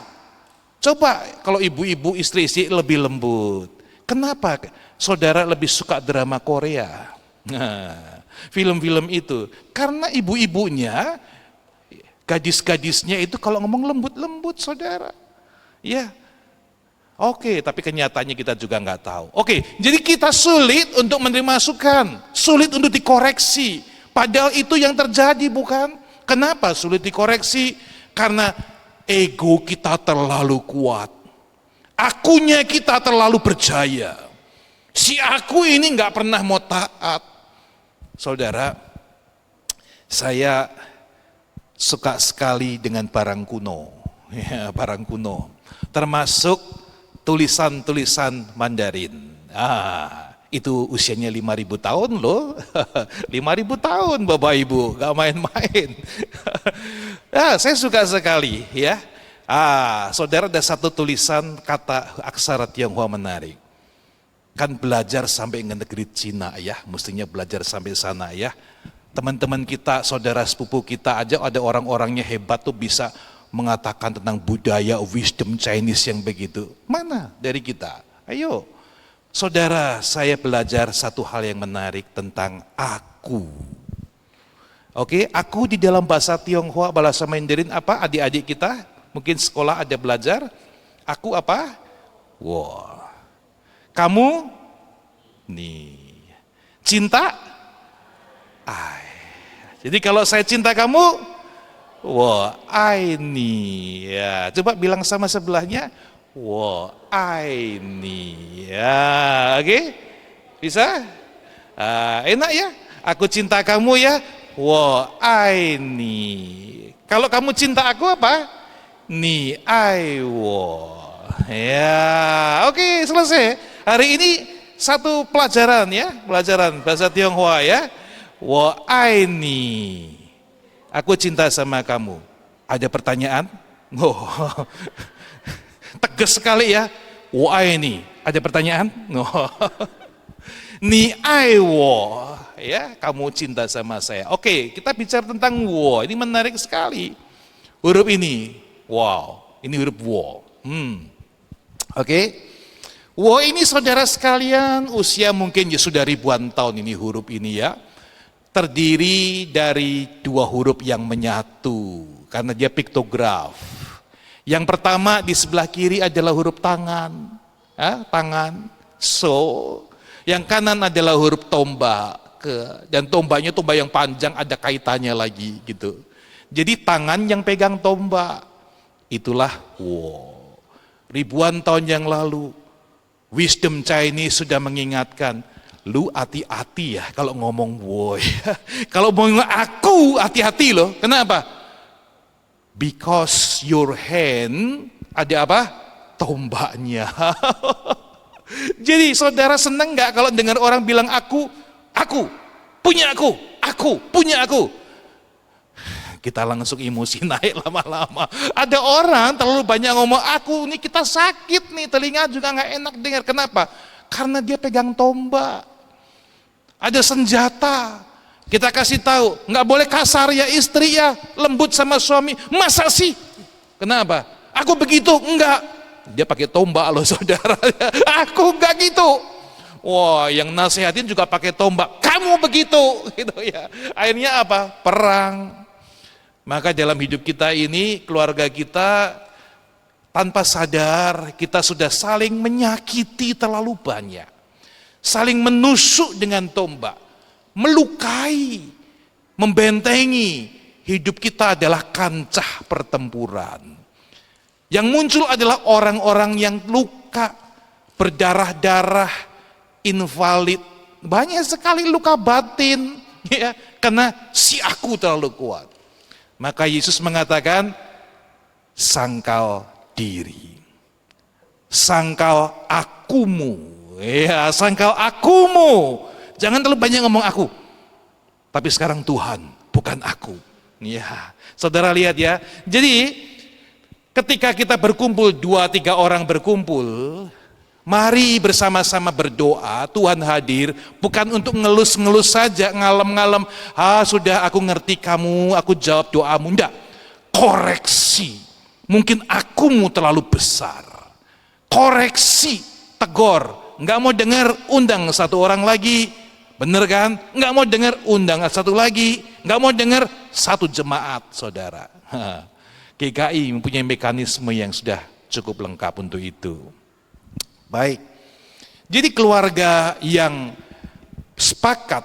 Coba kalau ibu-ibu istri-istri lebih lembut. Kenapa saudara lebih suka drama Korea? Film-film itu. Karena ibu-ibunya, gadis-gadisnya itu kalau ngomong lembut-lembut saudara. Ya. Oke, tapi kenyataannya kita juga nggak tahu. Oke, jadi kita sulit untuk menerima masukan, sulit untuk dikoreksi. Padahal itu yang terjadi bukan? Kenapa sulit dikoreksi? Karena ego kita terlalu kuat. Akunya kita terlalu berjaya. Si aku ini nggak pernah mau taat. Saudara, saya suka sekali dengan barang kuno. Ya, barang kuno. Termasuk tulisan-tulisan Mandarin. Itu usianya 5.000 tahun loh. 5.000 tahun Bapak Ibu, gak main-main. Saya suka sekali ya. Saudara, ada satu tulisan kata aksara Tionghoa menarik. Kan belajar sampai ke negeri Cina ya, mestinya belajar sampai sana ya. Teman-teman kita, saudara sepupu kita aja ada orang-orangnya hebat tuh bisa mengatakan tentang budaya wisdom Chinese yang begitu. Mana dari kita? Ayo. Saudara, saya belajar satu hal yang menarik tentang aku. Oke, aku di dalam bahasa Tionghoa, bahasa Mandarin apa? Adik-adik kita mungkin sekolah ada belajar. Aku apa? Wah. Kamu? Nih. Cinta? Ai. Jadi kalau saya cinta kamu, wah, ini ya. Coba bilang sama sebelahnya, wah, ini ya. Oke, bisa? Enak ya? Aku cinta kamu ya. Wah, ini. Kalau kamu cinta aku apa? Ni, wah. Ya, oke, selesai. Hari ini satu pelajaran ya, pelajaran bahasa Tionghoa ya. Wah, ini. Aku cinta sama kamu. Ada pertanyaan? Tegas sekali ya. Wah, ini. Ada pertanyaan? Ni ai wo. Ya, kamu cinta sama saya. Oke, kita bicara tentang wo. Ini menarik sekali. Huruf ini. Wow, ini huruf wo. Oke. Wo ini saudara sekalian, usia mungkin ya sudah ribuan tahun ini huruf ini ya. terdiri dari dua huruf yang menyatu karena dia piktograf. Yang pertama di sebelah kiri adalah huruf tangan, tangan, so. Yang kanan adalah huruf tombak, dan tombaknya tombak yang panjang, ada kaitannya lagi gitu. Jadi tangan yang pegang tombak. Itulah ribuan tahun yang lalu wisdom Chinese sudah mengingatkan, lu hati-hati ya kalau ngomong woi. Kalau ngomong aku hati-hati loh. Kenapa? Because your hand ada apa? Tombaknya. Jadi saudara senang nggak kalau dengar orang bilang aku punya aku punya aku? Kita langsung emosi naik lama-lama. Ada orang terlalu banyak ngomong aku, nih kita sakit nih, telinga juga nggak enak dengar. Kenapa? Karena dia pegang tombak. Ada senjata. Kita kasih tahu, nggak boleh kasar ya istri ya, lembut sama suami. Masa sih? Kenapa? Aku begitu? Enggak. Dia pakai tombak loh saudara. Aku enggak gitu. Wah, yang nasihatin juga pakai tombak. Kamu begitu, gitu ya. Akhirnya apa? Perang. Maka dalam hidup kita ini, keluarga kita tanpa sadar kita sudah saling menyakiti terlalu banyak. Saling menusuk dengan tombak, melukai, membentengi. Hidup kita adalah kancah pertempuran. Yang muncul adalah orang-orang yang luka, berdarah-darah, invalid. Banyak sekali luka batin, ya, karena si aku terlalu kuat. Maka Yesus mengatakan, sangkal diri. Sangkal akumu. Ya, sangkal akumu. Jangan terlalu banyak ngomong aku. Tapi sekarang Tuhan, bukan aku. Ya, saudara lihat ya. Jadi, ketika kita berkumpul, 2-3 orang berkumpul, mari bersama-sama berdoa, Tuhan hadir, bukan untuk ngelus-ngelus saja, ngalem-ngalem, sudah aku ngerti kamu, aku jawab doamu, enggak. Koreksi, mungkin akumu terlalu besar. Koreksi, tegur, enggak mau dengar, undang satu orang lagi, bener kan? Enggak mau dengar, undang satu lagi, enggak mau dengar, satu jemaat, saudara. GKI mempunyai mekanisme yang sudah cukup lengkap untuk itu. Baik, jadi keluarga yang sepakat,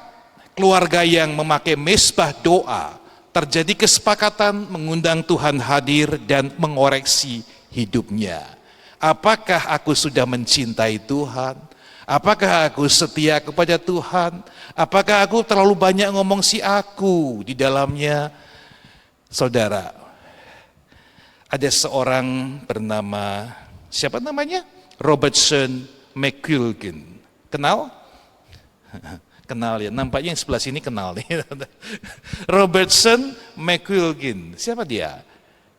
keluarga yang memakai mezbah doa, terjadi kesepakatan mengundang Tuhan hadir dan mengoreksi hidupnya. Apakah aku sudah mencintai Tuhan? Apakah aku setia kepada Tuhan? Apakah aku terlalu banyak ngomong si aku di dalamnya? Saudara, ada seorang bernama, siapa namanya? Robertson McQuilkin. Kenal? Kenal ya, nampaknya yang sebelah sini kenal nih. Robertson McQuilkin, siapa dia?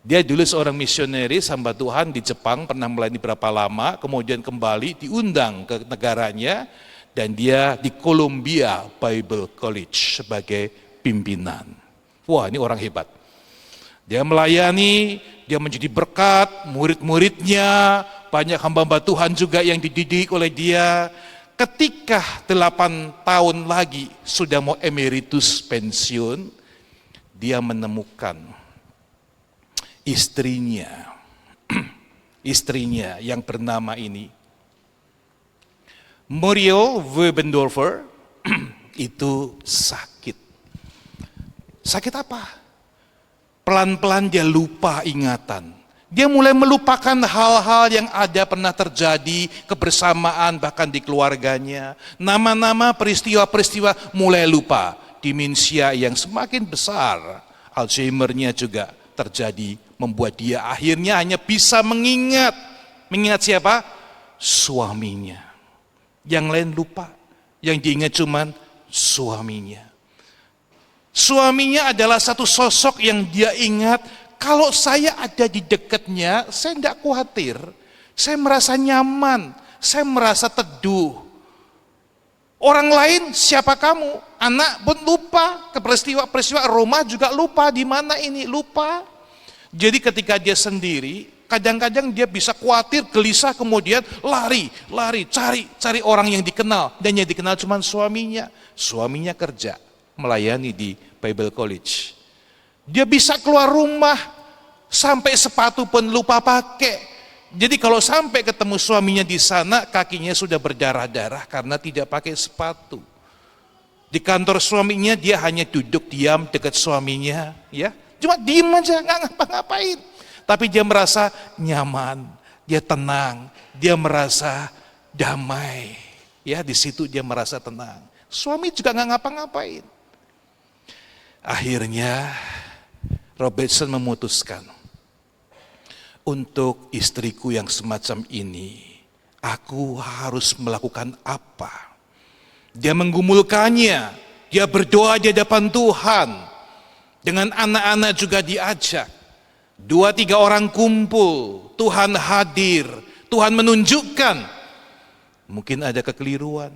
Dia dulu seorang misionaris hamba Tuhan di Jepang, pernah melayani berapa lama, kemudian kembali diundang ke negaranya, dan dia di Columbia Bible College sebagai pimpinan. Wah, ini orang hebat. Dia melayani, dia menjadi berkat, murid-muridnya, banyak hamba-hamba Tuhan juga yang dididik oleh dia. Ketika 8 tahun lagi sudah mau emeritus pensiun, dia menemukan istrinya, istrinya yang bernama ini, Muriel Webendorfer, itu sakit. Sakit apa? Pelan-pelan dia lupa ingatan. Dia mulai melupakan hal-hal yang ada pernah terjadi, kebersamaan bahkan di keluarganya. Nama-nama, peristiwa-peristiwa mulai lupa. Demensia yang semakin besar, Alzheimer-nya juga terjadi, membuat dia akhirnya hanya bisa mengingat. Mengingat siapa? Suaminya. Yang lain lupa. Yang diingat cuman suaminya. Suaminya adalah satu sosok yang dia ingat, kalau saya ada di dekatnya, saya tidak khawatir. Saya merasa nyaman, saya merasa teduh. Orang lain, siapa kamu? Anak pun lupa, ke peristiwa-peristiwa Roma juga lupa, di mana ini, lupa. Jadi ketika dia sendiri, kadang-kadang dia bisa khawatir, gelisah, kemudian lari, cari orang yang dikenal. Dan yang dikenal cuma suaminya. Suaminya kerja, melayani di Bible College. Dia bisa keluar rumah, sampai sepatu pun lupa pakai. Jadi kalau sampai ketemu suaminya di sana, kakinya sudah berdarah-darah karena tidak pakai sepatu. Di kantor suaminya dia hanya duduk diam dekat suaminya, ya, cuma diem aja, nggak ngapa-ngapain. Tapi dia merasa nyaman, dia tenang, dia merasa damai. Ya, di situ dia merasa tenang. Suami juga nggak ngapa-ngapain. Akhirnya Robertson memutuskan, untuk istriku yang semacam ini, aku harus melakukan apa? Dia menggumulkannya, dia berdoa di hadapan Tuhan. Dengan anak-anak juga diajak. 2-3 orang kumpul, Tuhan hadir, Tuhan menunjukkan. Mungkin ada kekeliruan,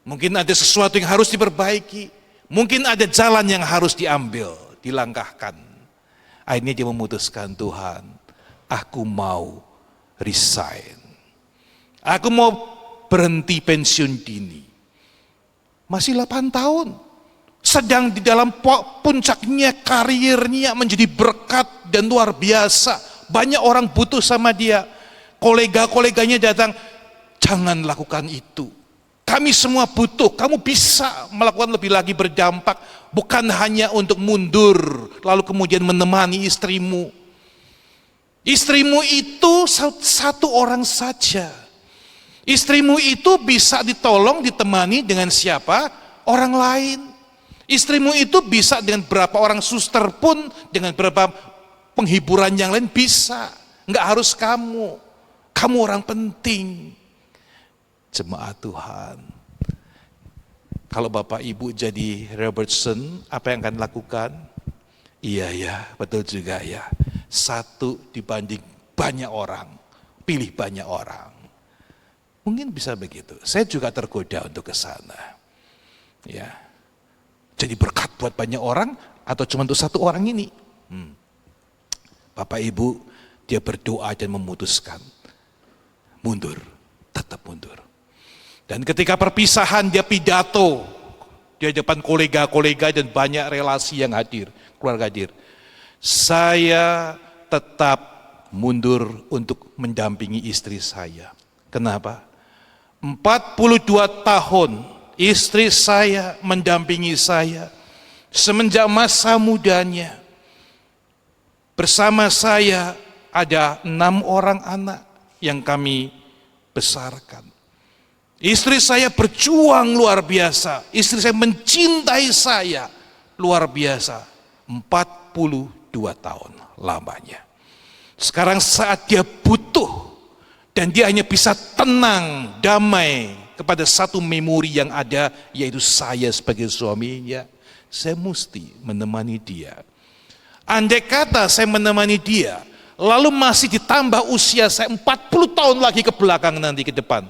mungkin ada sesuatu yang harus diperbaiki, mungkin ada jalan yang harus diambil, dilangkahkan. Akhirnya dia memutuskan, Tuhan, aku mau resign. Aku mau berhenti pensiun dini. Masih 8 tahun. Sedang di dalam puncaknya karirnya menjadi berkat dan luar biasa. Banyak orang butuh sama dia. Kolega-koleganya datang, jangan lakukan itu. Kami semua butuh, kamu bisa melakukan lebih lagi berdampak. Bukan hanya untuk mundur, lalu kemudian menemani istrimu. Istrimu itu satu orang saja. Istrimu itu bisa ditolong, ditemani dengan siapa? Orang lain. Istrimu itu bisa dengan berapa orang suster pun, dengan berapa penghiburan yang lain bisa. Enggak harus kamu. Kamu orang penting. Jemaat Tuhan. Kalau Bapak Ibu jadi Robertson, apa yang akan lakukan? Iya ya, betul juga ya. 1 dibanding banyak orang. Pilih banyak orang. Mungkin bisa begitu. Saya juga tergoda untuk ke sana. Ya. Jadi berkat buat banyak orang atau cuma untuk 1 orang ini? Bapak Ibu, dia berdoa dan memutuskan mundur, tetap mundur. Dan ketika perpisahan dia pidato di hadapan kolega-kolega dan banyak relasi yang hadir, keluarga hadir. Saya tetap mundur untuk mendampingi istri saya. Kenapa? 42 tahun istri saya mendampingi saya semenjak masa mudanya. Bersama saya ada 6 orang anak yang kami besarkan. Istri saya berjuang luar biasa. Istri saya mencintai saya luar biasa. 42 tahun lamanya. Sekarang saat dia butuh dan dia hanya bisa tenang, damai kepada satu memori yang ada, yaitu saya sebagai suaminya. Saya mesti menemani dia. Andai kata saya menemani dia, lalu masih ditambah usia saya 40 tahun lagi ke belakang nanti ke depan.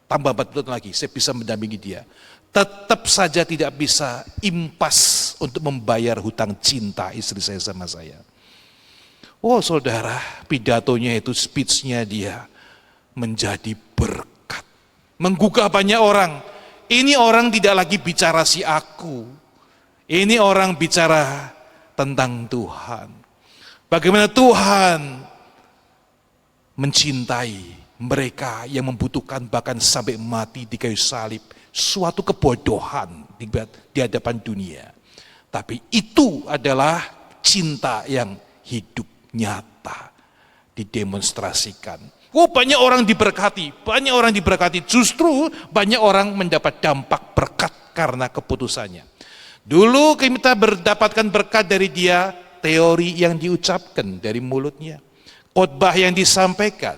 Tambah 40 tahun lagi, saya bisa mendampingi dia. Tetap saja tidak bisa impas untuk membayar hutang cinta istri saya sama saya. Oh saudara, pidatonya itu, speech-nya dia menjadi berkat. Menggugah banyak orang. Ini orang tidak lagi bicara si aku. Ini orang bicara tentang Tuhan. Bagaimana Tuhan mencintai mereka yang membutuhkan bahkan sampai mati di kayu salib. Suatu kebodohan di hadapan dunia. Tapi itu adalah cinta yang hidup, nyata, didemonstrasikan. Oh, banyak orang diberkati, justru banyak orang mendapat dampak berkat karena keputusannya. Dulu kita mendapatkan berkat dari dia, teori yang diucapkan dari mulutnya, khotbah yang disampaikan,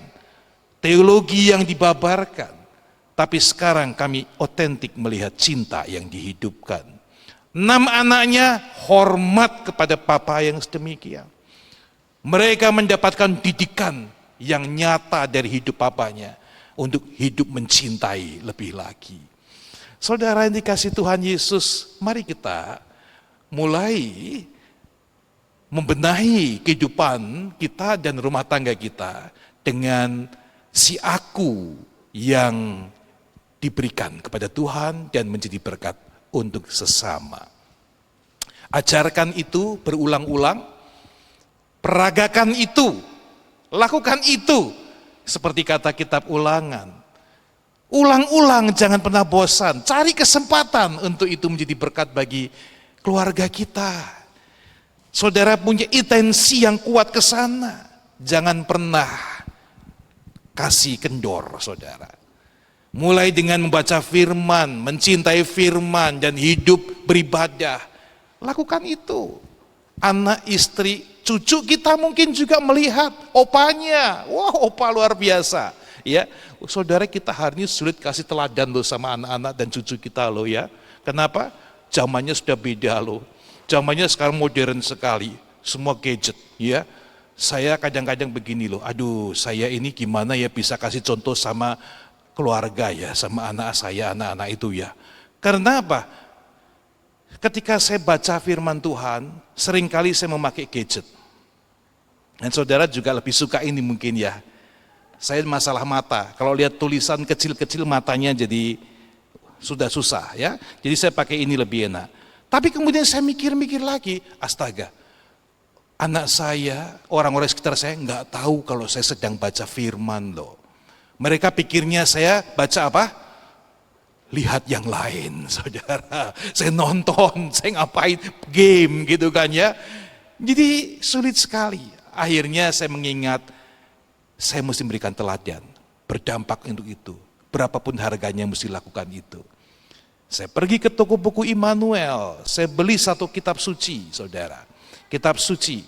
teologi yang dibabarkan. Tapi sekarang kami otentik melihat cinta yang dihidupkan. 6 anaknya hormat kepada papa yang sedemikian. Mereka mendapatkan didikan yang nyata dari hidup papanya untuk hidup mencintai lebih lagi. Saudara yang dikasih Tuhan Yesus, mari kita mulai membenahi kehidupan kita dan rumah tangga kita dengan si aku yang diberikan kepada Tuhan dan menjadi berkat untuk sesama. Ajarkan itu berulang-ulang, peragakan itu, lakukan itu. Seperti kata kitab Ulangan. Ulang-ulang, jangan pernah bosan. Cari kesempatan untuk itu menjadi berkat bagi keluarga kita. Saudara punya intensi yang kuat ke sana. Jangan pernah kasih kendor, saudara. Mulai dengan membaca firman, mencintai firman, dan hidup beribadah. Lakukan itu. Anak, istri, cucu kita mungkin juga melihat opanya. Wah, opa luar biasa. Ya, saudara, kita hari ini sulit kasih teladan loh sama anak-anak dan cucu kita loh ya. Kenapa? Zamannya sudah beda loh. Zamannya sekarang modern sekali. Semua gadget ya. Saya kadang-kadang begini loh. Aduh, saya ini gimana ya bisa kasih contoh sama keluarga ya, sama anak saya, anak-anak itu ya. Karena apa? Ketika saya baca firman Tuhan, seringkali saya memakai gadget. Dan saudara juga lebih suka ini mungkin ya. Saya masalah mata, kalau lihat tulisan kecil-kecil matanya jadi sudah susah ya. Jadi saya pakai ini lebih enak. Tapi kemudian saya mikir-mikir lagi, astaga. Anak saya, orang-orang sekitar saya nggak tahu kalau saya sedang baca firman loh. Mereka pikirnya saya baca apa? Lihat yang lain, saudara. Saya nonton, saya ngapain, game gitu kan ya. Jadi sulit sekali. Akhirnya saya mengingat, saya mesti memberikan teladan, berdampak untuk itu. Berapapun harganya mesti lakukan itu. Saya pergi ke toko buku Immanuel, saya beli satu kitab suci, saudara. Kitab suci,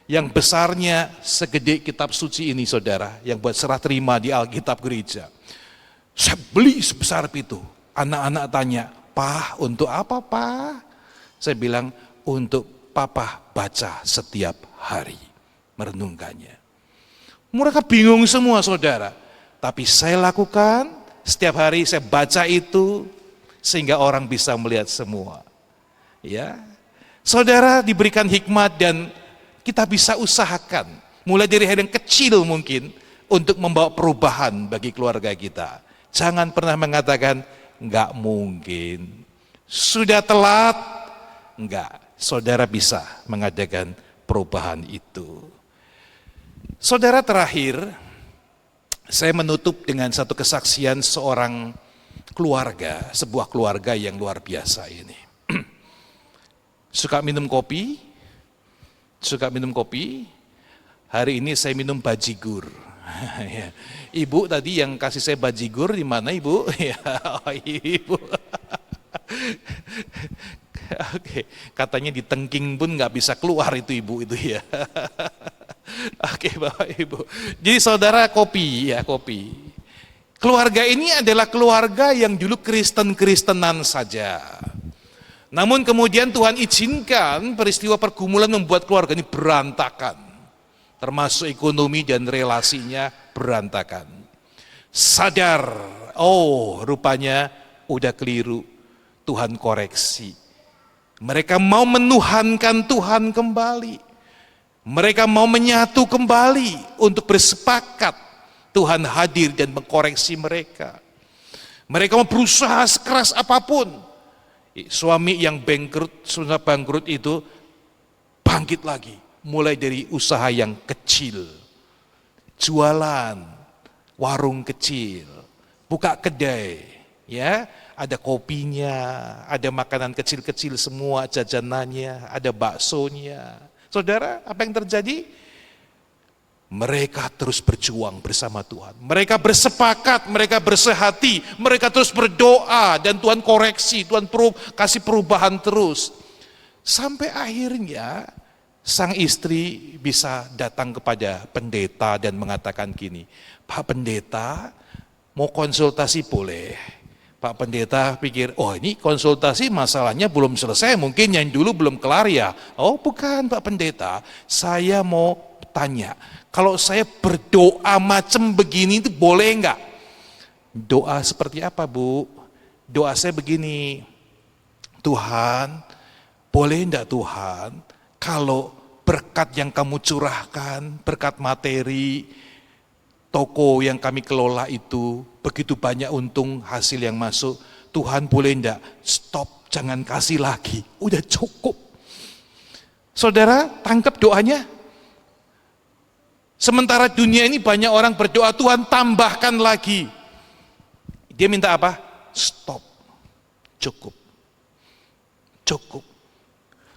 yang besarnya segede kitab suci ini, saudara, yang buat serah terima di Alkitab gereja. Saya beli sebesar itu. Anak-anak tanya, "Pak, untuk apa, Pak?" Saya bilang, untuk Papa baca setiap hari, merenungkannya. Mereka bingung semua, saudara. Tapi saya lakukan, setiap hari saya baca itu, sehingga orang bisa melihat semua. Ya, saudara diberikan hikmat dan kita bisa usahakan, mulai dari hal yang kecil mungkin, untuk membawa perubahan bagi keluarga kita. Jangan pernah mengatakan, enggak mungkin, sudah telat. Enggak, saudara bisa mengadakan perubahan itu. Saudara, terakhir, saya menutup dengan satu kesaksian seorang keluarga, sebuah keluarga yang luar biasa ini. Suka minum kopi, hari ini saya minum bajigur. Ibu tadi yang kasih saya bajigur di mana, Ibu? Ya, oh, Ibu. Oke, katanya di tengking pun nggak bisa keluar itu Ibu itu ya. Oke, Bapak Ibu. Jadi saudara, kopi. Keluarga ini adalah keluarga yang dulu Kristen-Kristenan saja. Namun kemudian Tuhan izinkan peristiwa pergumulan membuat keluarga ini berantakan. Termasuk ekonomi dan relasinya berantakan. Sadar, oh rupanya udah keliru. Tuhan koreksi. Mereka mau menuhankan Tuhan kembali. Mereka mau menyatu kembali untuk bersepakat. Tuhan hadir dan mengkoreksi mereka. Mereka mau berusaha sekeras apapun. Suami yang sudah bangkrut itu bangkit lagi. Mulai dari usaha yang kecil. Jualan, warung kecil, buka kedai. Ya, ada kopinya, ada makanan kecil-kecil semua, jajanannya, ada baksonya. Saudara, apa yang terjadi? Mereka terus berjuang bersama Tuhan. Mereka bersepakat, mereka bersehati, mereka terus berdoa dan Tuhan koreksi, Tuhan kasih perubahan terus. Sampai akhirnya sang istri bisa datang kepada pendeta dan mengatakan gini, "Pak Pendeta, mau konsultasi boleh?" Pak Pendeta pikir, oh ini konsultasi masalahnya belum selesai, mungkin yang dulu belum kelar ya. Oh bukan Pak Pendeta, saya mau tanya, kalau saya berdoa macam begini itu boleh enggak? Doa seperti apa Bu? Doa saya begini, Tuhan, boleh enggak Tuhan, kalau berkat yang kamu curahkan, berkat materi, toko yang kami kelola itu, begitu banyak untung hasil yang masuk, Tuhan boleh enggak stop, jangan kasih lagi, udah cukup. Saudara, tangkap doanya. Sementara dunia ini banyak orang berdoa, Tuhan tambahkan lagi. Dia minta apa? Stop. Cukup. Cukup.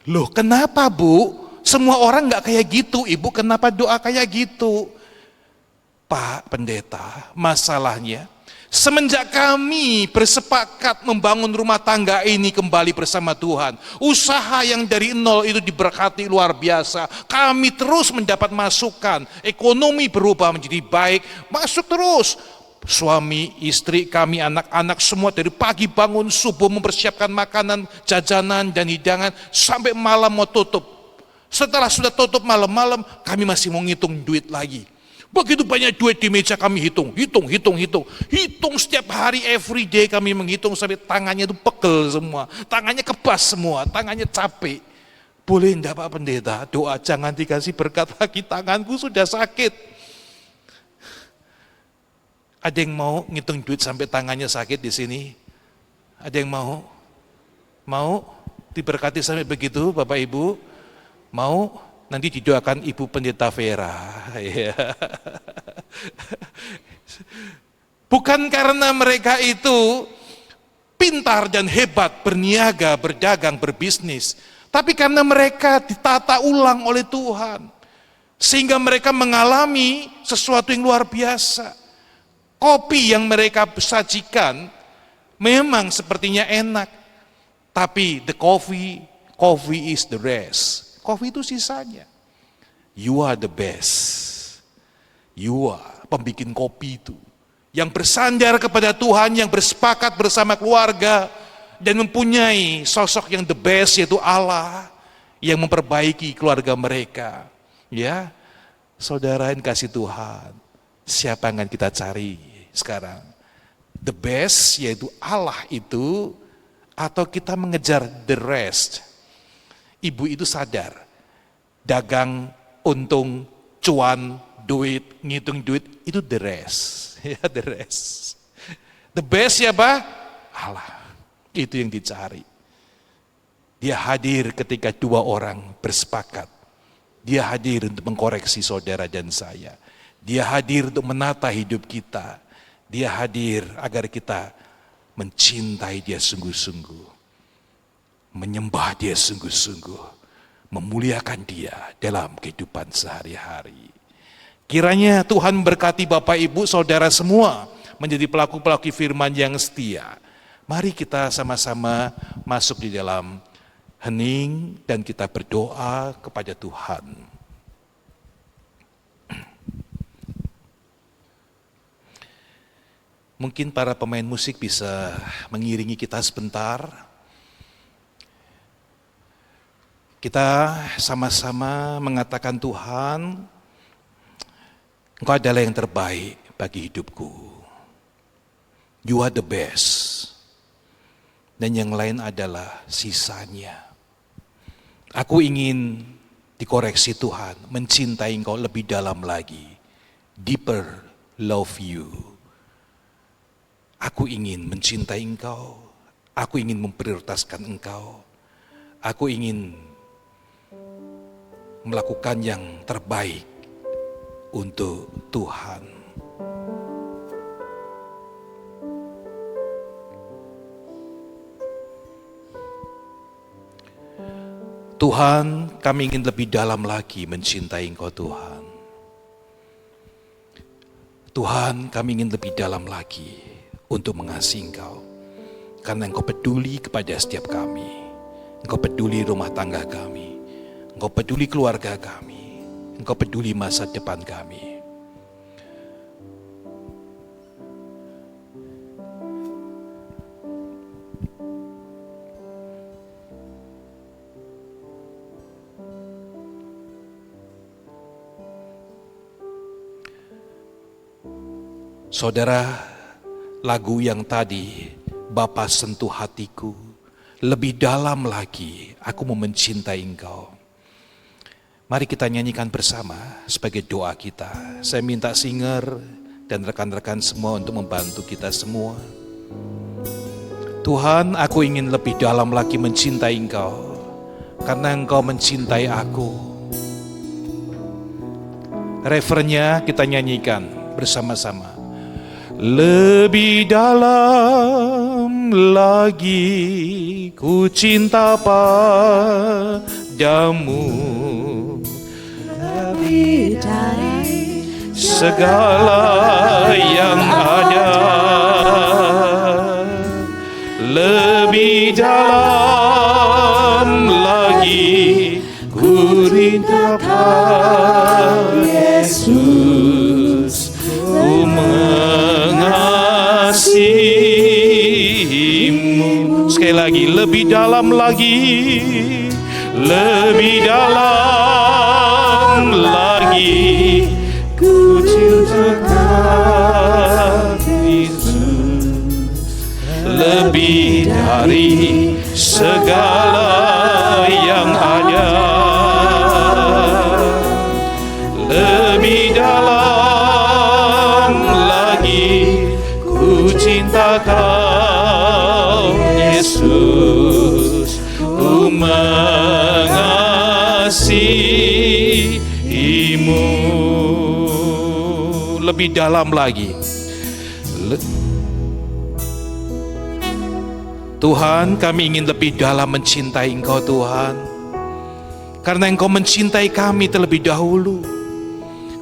Loh kenapa Bu? Semua orang gak kayak gitu. Ibu kenapa doa kayak gitu? Pak Pendeta, masalahnya semenjak kami bersepakat membangun rumah tangga ini kembali bersama Tuhan, usaha yang dari nol itu diberkati luar biasa. Kami terus mendapat masukan, ekonomi berubah menjadi baik, masuk terus. Suami, istri kami, anak-anak semua dari pagi bangun subuh mempersiapkan makanan, jajanan dan hidangan sampai malam mau tutup. Setelah sudah tutup malam-malam, kami masih mau ngitung duit lagi. Begitu banyak duit di meja kami hitung setiap hari, every day kami menghitung sampai tangannya itu pegel semua, tangannya kebas semua, tangannya capek. Boleh enggak Pak Pendeta, doa jangan dikasih berkat lagi, tanganku sudah sakit. Ada yang mau ngitung duit sampai tangannya sakit di sini? Ada yang mau? Mau diberkati sampai begitu Bapak Ibu? Mau? Nanti didoakan Ibu Pendeta Vera. Bukan karena mereka itu pintar dan hebat, berniaga, berdagang, berbisnis, tapi karena mereka ditata ulang oleh Tuhan, sehingga mereka mengalami sesuatu yang luar biasa. Kopi yang mereka sajikan memang sepertinya enak, tapi the coffee is the rest. Kopi itu sisanya. You are the best. You are pembikin kopi itu. Yang bersandar kepada Tuhan, yang bersepakat bersama keluarga, dan mempunyai sosok yang the best, yaitu Allah, yang memperbaiki keluarga mereka. Ya, saudara yang kasih Tuhan, siapa yang akan kita cari sekarang? The best, yaitu Allah itu, atau kita mengejar the rest? Ibu itu sadar, dagang, untung, cuan, duit, ngitung duit, itu the rest. Ya, the rest. The best siapa? Allah. Itu yang dicari. Dia hadir ketika dua orang bersepakat. Dia hadir untuk mengkoreksi saudara dan saya. Dia hadir untuk menata hidup kita. Dia hadir agar kita mencintai Dia sungguh-sungguh. Menyembah Dia sungguh-sungguh, memuliakan Dia dalam kehidupan sehari-hari. Kiranya Tuhan berkati Bapak Ibu Saudara semua menjadi pelaku-pelaku firman yang setia. Mari kita sama-sama masuk di dalam hening dan kita berdoa kepada Tuhan. Mungkin para pemain musik bisa mengiringi kita sebentar. Kita sama-sama mengatakan, Tuhan, Engkau adalah yang terbaik bagi hidupku. You are the best. Dan yang lain adalah sisanya. Aku ingin dikoreksi Tuhan, mencintai Engkau lebih dalam lagi. Deeper love you. Aku ingin mencintai Engkau. Aku ingin memprioritaskan Engkau. Aku ingin melakukan yang terbaik untuk Tuhan. Tuhan, kami ingin lebih dalam lagi mencintai Engkau Tuhan. Tuhan, kami ingin lebih dalam lagi untuk mengasihi Engkau. Karena Engkau peduli kepada setiap kami. Engkau peduli rumah tangga kami. Engkau peduli keluarga kami, Engkau peduli masa depan kami. Saudara, lagu yang tadi, Bapa sentuh hatiku, lebih dalam lagi aku mau mencintai Engkau. Mari kita nyanyikan bersama sebagai doa kita. Saya minta singer dan rekan-rekan semua untuk membantu kita semua. Tuhan, aku ingin lebih dalam lagi mencintai Engkau. karena Engkau mencintai aku. Refernya kita nyanyikan bersama-sama. Lebih dalam lagi ku cinta padamu, Lebih dari segala yang ada. Lebih dalam lagi ku rindu Yesus, ku mengasihimu. Sekali lagi, lebih dalam lagi, lebih dalam lagi ku cinta Yesus, lebih dari segala yang ada. Lebih dalam lagi ku cinta Kau Yesus, ku mengasihimu. Lebih dalam lagi. Tuhan, kami ingin lebih dalam mencintai Engkau Tuhan, karena Engkau mencintai kami terlebih dahulu.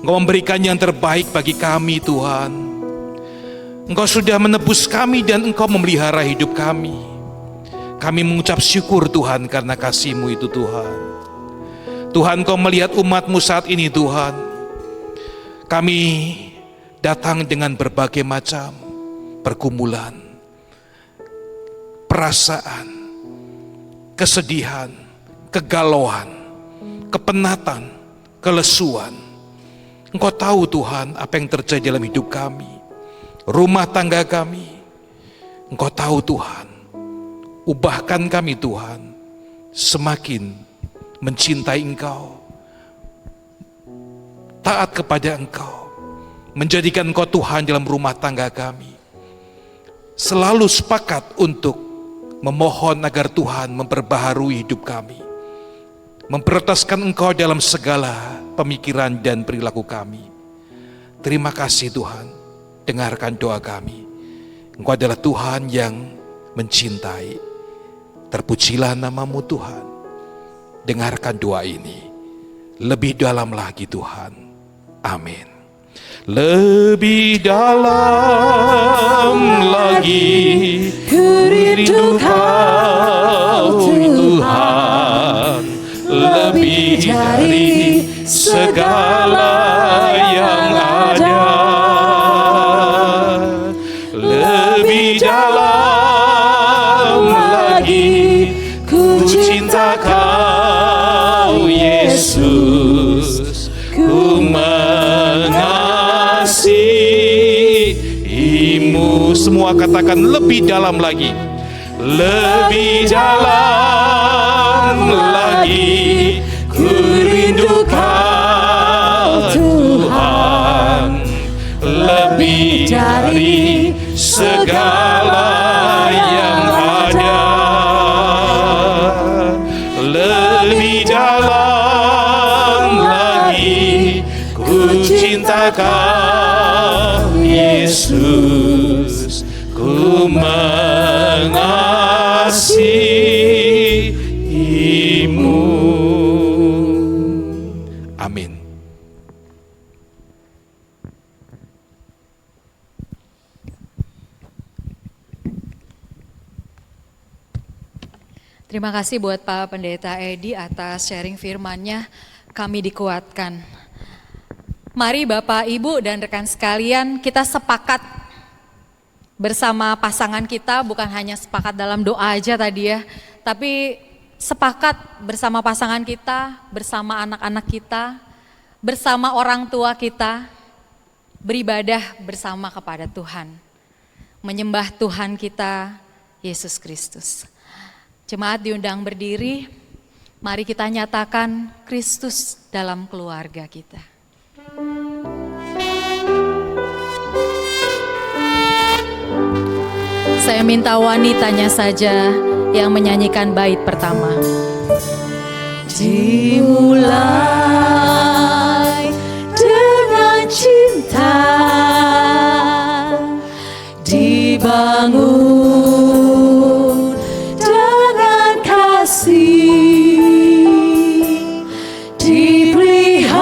Engkau memberikan yang terbaik bagi kami Tuhan. Engkau sudah menebus kami dan Engkau memelihara hidup kami. Kami mengucap syukur Tuhan karena kasih-Mu itu Tuhan. Tuhan, Engkau melihat umat-Mu saat ini Tuhan. Kami datang dengan berbagai macam pergumulan, perasaan, kesedihan, kegalauan, kepenatan, kelesuan. Engkau tahu Tuhan apa yang terjadi dalam hidup kami, rumah tangga kami. Engkau tahu Tuhan, ubahkan kami Tuhan semakin mencintai Engkau, taat kepada Engkau, menjadikan Engkau Tuhan dalam rumah tangga kami. Selalu sepakat untuk memohon agar Tuhan memperbaharui hidup kami, memprioritaskan Engkau dalam segala pemikiran dan perilaku kami. Terima kasih Tuhan, dengarkan doa kami. Engkau adalah Tuhan yang mencintai. Terpujilah nama-Mu Tuhan. Dengarkan doa ini lebih dalam lagi Tuhan. Amin. Lebih dalam lagi ku rindu Kau Tuhan, lebih dari segala yang ada. Lebih dalam lagi ku cinta Kau Yesus, ku mengasihimu. Semua katakan lebih dalam lagi. Lebih dalam lagi ku rindu Kau Tuhan, lebih dari segala yang ada. Lebih dalam lagi ku cinta Kau Yesus, ku mengasihimu. Amin. Terima kasih buat Pak Pendeta Edi atas sharing firman-Nya. Kami dikuatkan. Mari Bapak, Ibu, dan rekan sekalian, kita sepakat bersama pasangan kita, bukan hanya sepakat dalam doa aja tadi ya, tapi sepakat bersama pasangan kita, bersama anak-anak kita, bersama orang tua kita, beribadah bersama kepada Tuhan, menyembah Tuhan kita, Yesus Kristus. Jemaat diundang berdiri, mari kita nyatakan Kristus dalam keluarga kita. Saya minta wanitanya saja yang menyanyikan bait pertama. Dimulai dengan cinta, dibangun dengan kasih, dipelihara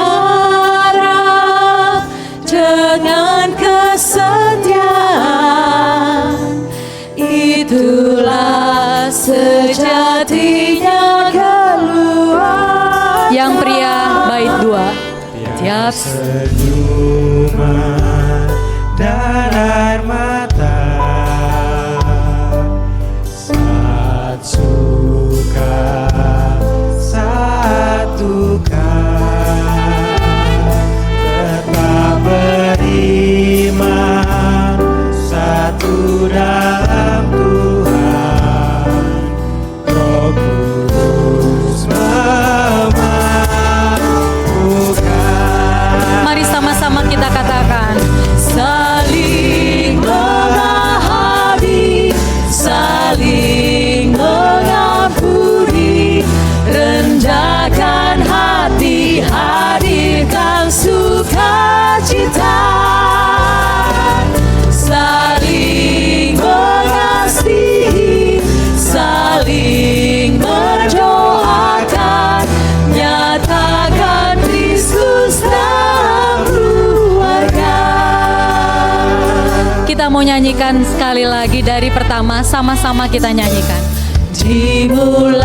dengan kesetiaan. Itulah sejatinya keluarga. Yang pria bait 2. Tiap senyuman dan air mata, saat suka, saat duka, tetap beriman, satu dalam Tuhan, Roh Kudus memampukan. Mari sama-sama kita katakan. saling mengasihi, saling mengampuni, rendahkan hati, hadirkan sukacita. Saling mengasihi, saling mendoakan, nyatakan Kristus dalam keluarga. Kita mau nyanyikan sekali lagi dari pertama, sama-sama kita nyanyikan. Dimulai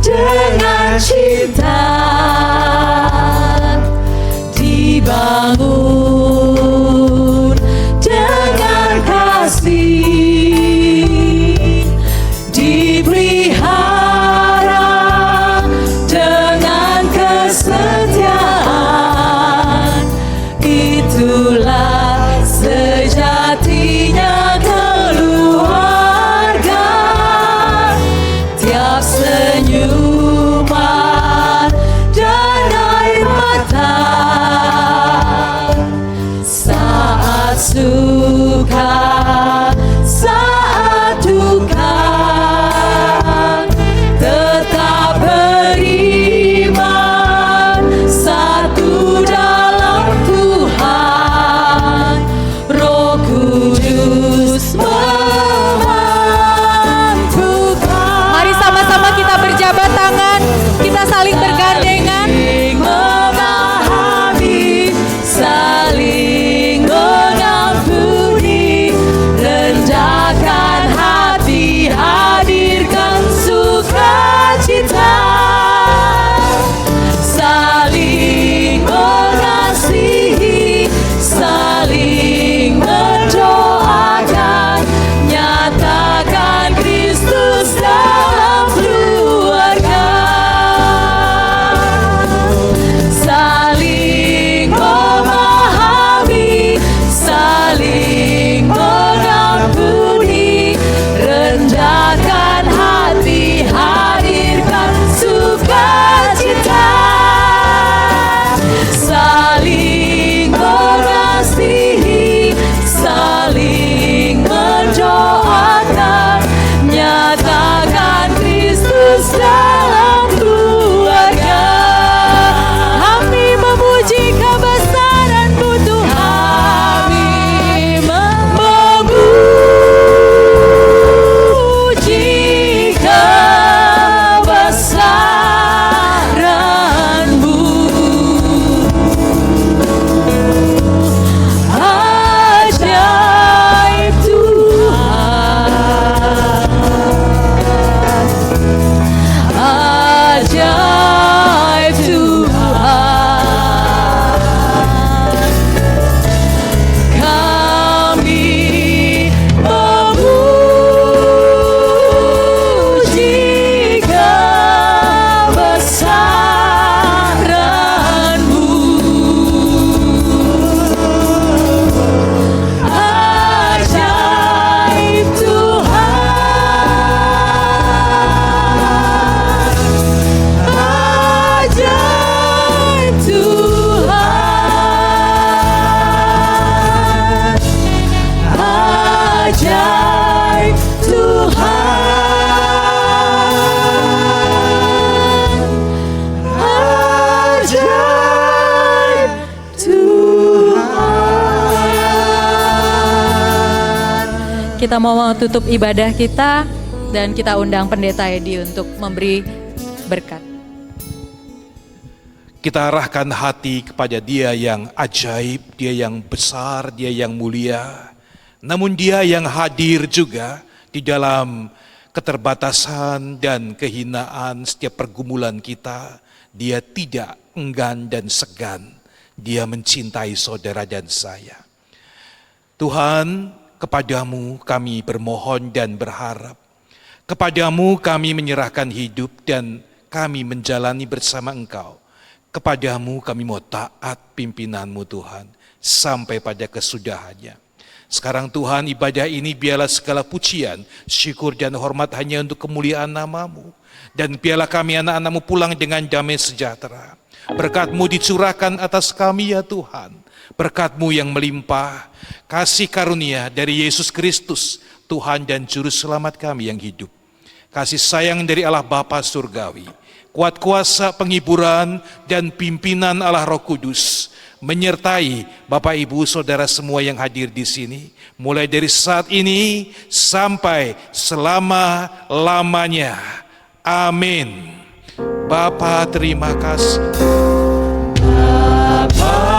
dengan cinta, dibangun dengan kasih, dipelihara dengan kesetiaan. Itulah sejatinya keluarga. Tiap senyuman dan air mata, saat suka, saat duka, tetap beriman, satu dalam Tuhan, kita mau tutup ibadah kita dan kita undang Pendeta Edi untuk memberi berkat. Kita arahkan hati kepada Dia yang ajaib, Dia yang besar, Dia yang mulia. Namun Dia yang hadir juga di dalam keterbatasan dan kehinaan setiap pergumulan kita. Dia tidak enggan dan segan. Dia mencintai saudara dan saya. Tuhan, kepadamu kami bermohon dan berharap. Kepadamu kami menyerahkan hidup dan kami menjalani bersama Engkau. Kepadamu kami mau taat pimpinanmu Tuhan, sampai pada kesudahannya. Sekarang Tuhan, ibadah ini biarlah segala pujian, syukur dan hormat hanya untuk kemuliaan nama-Mu. Dan biarlah kami anak-anak-Mu pulang dengan damai sejahtera. Berkat-Mu dicurahkan atas kami ya Tuhan. Berkat-Mu yang melimpah, kasih karunia dari Yesus Kristus, Tuhan dan Juru Selamat kami yang hidup. Kasih sayang dari Allah Bapa Surgawi, kuat kuasa penghiburan dan pimpinan Allah Roh Kudus, menyertai Bapak Ibu Saudara semua yang hadir di sini, mulai dari saat ini sampai selama-lamanya. Amin. Bapa terima kasih. Bapa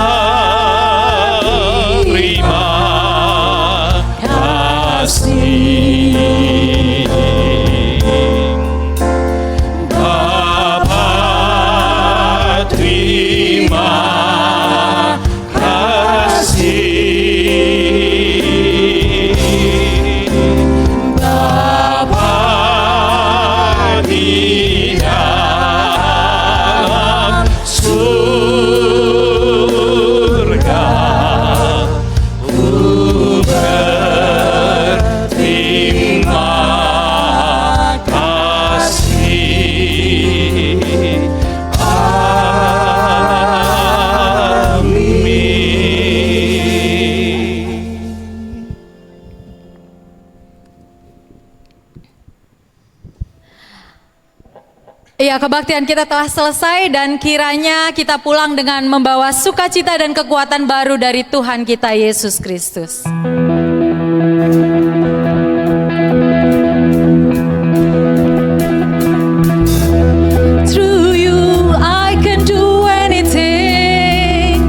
terima kasih. Bapa terima kasih. Bapa di dalam surga, ku berterima kasih. Amin. Iya, kebaktian kita telah selesai dan kiranya kita pulang dengan membawa sukacita dan kekuatan baru dari Tuhan kita Yesus Kristus. Through you I can do anything,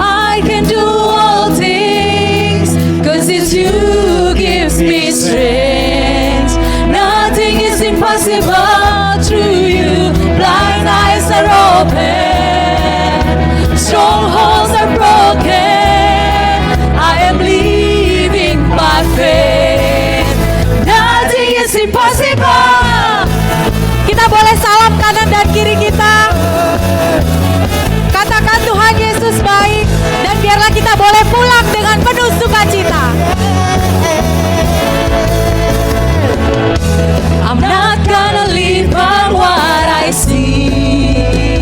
I can do all things, 'cause it's you who gives me strength. Nothing is impossible through you. Blind eyes are open, strongholds are broken. I am living by faith. Nothing is impossible. Kita boleh salam kanan dan kiri kita. Katakan Tuhan Yesus baik, dan biarlah kita boleh pulang dengan penuh sukacita. I'm not gonna live by what I see.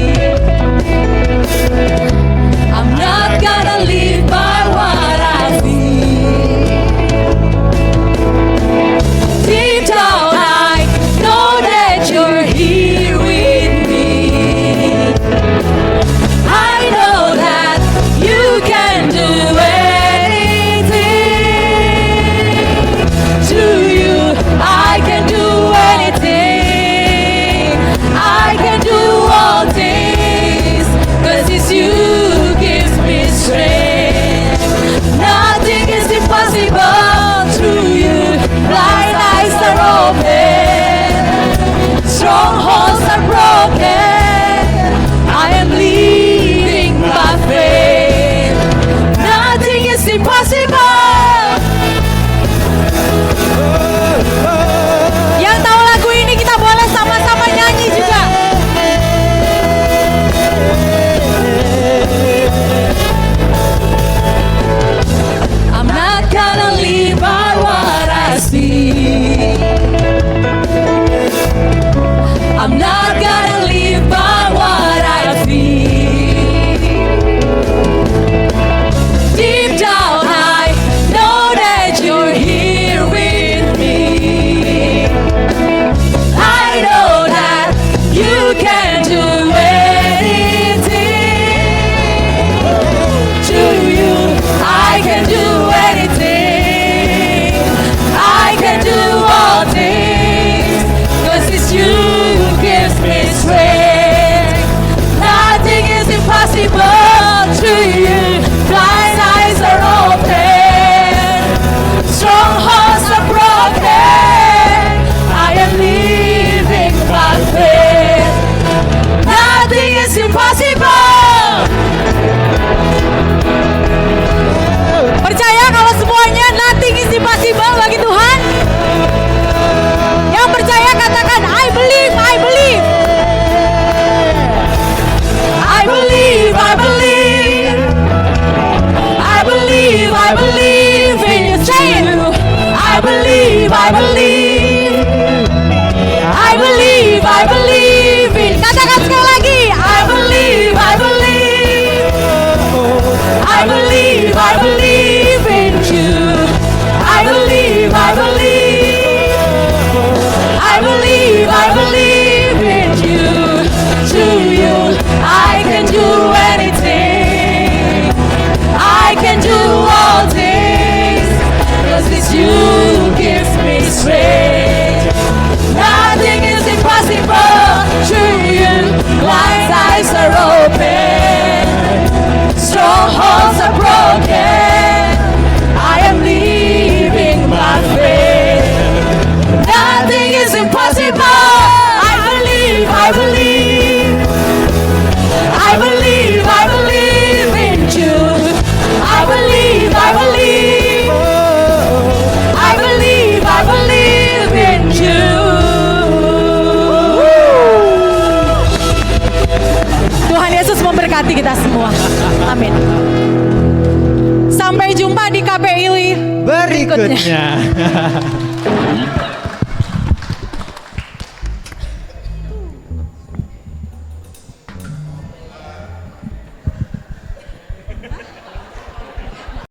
I'm not gonna live by what I feel. Deep down I know that you're here with me. believe, I believe. I believe, I believe in. Katakan sekali lagi. I believe, I believe. I believe, I believe in you. I believe, I believe. I believe, I believe in you. To you, I can do anything. I can do all things. 'Cause it's you who gives me strength. Nothing is impossible through you. Blind eyes are open. Strongholds are broken. I am living by faith. Nothing is impossible. I believe, I believe. I believe, I believe in you. I believe, I believe. I believe, I believe in you. Tuhan Yesus memberkati kita semua. Amin. Sampai jumpa di KPI Berikutnya.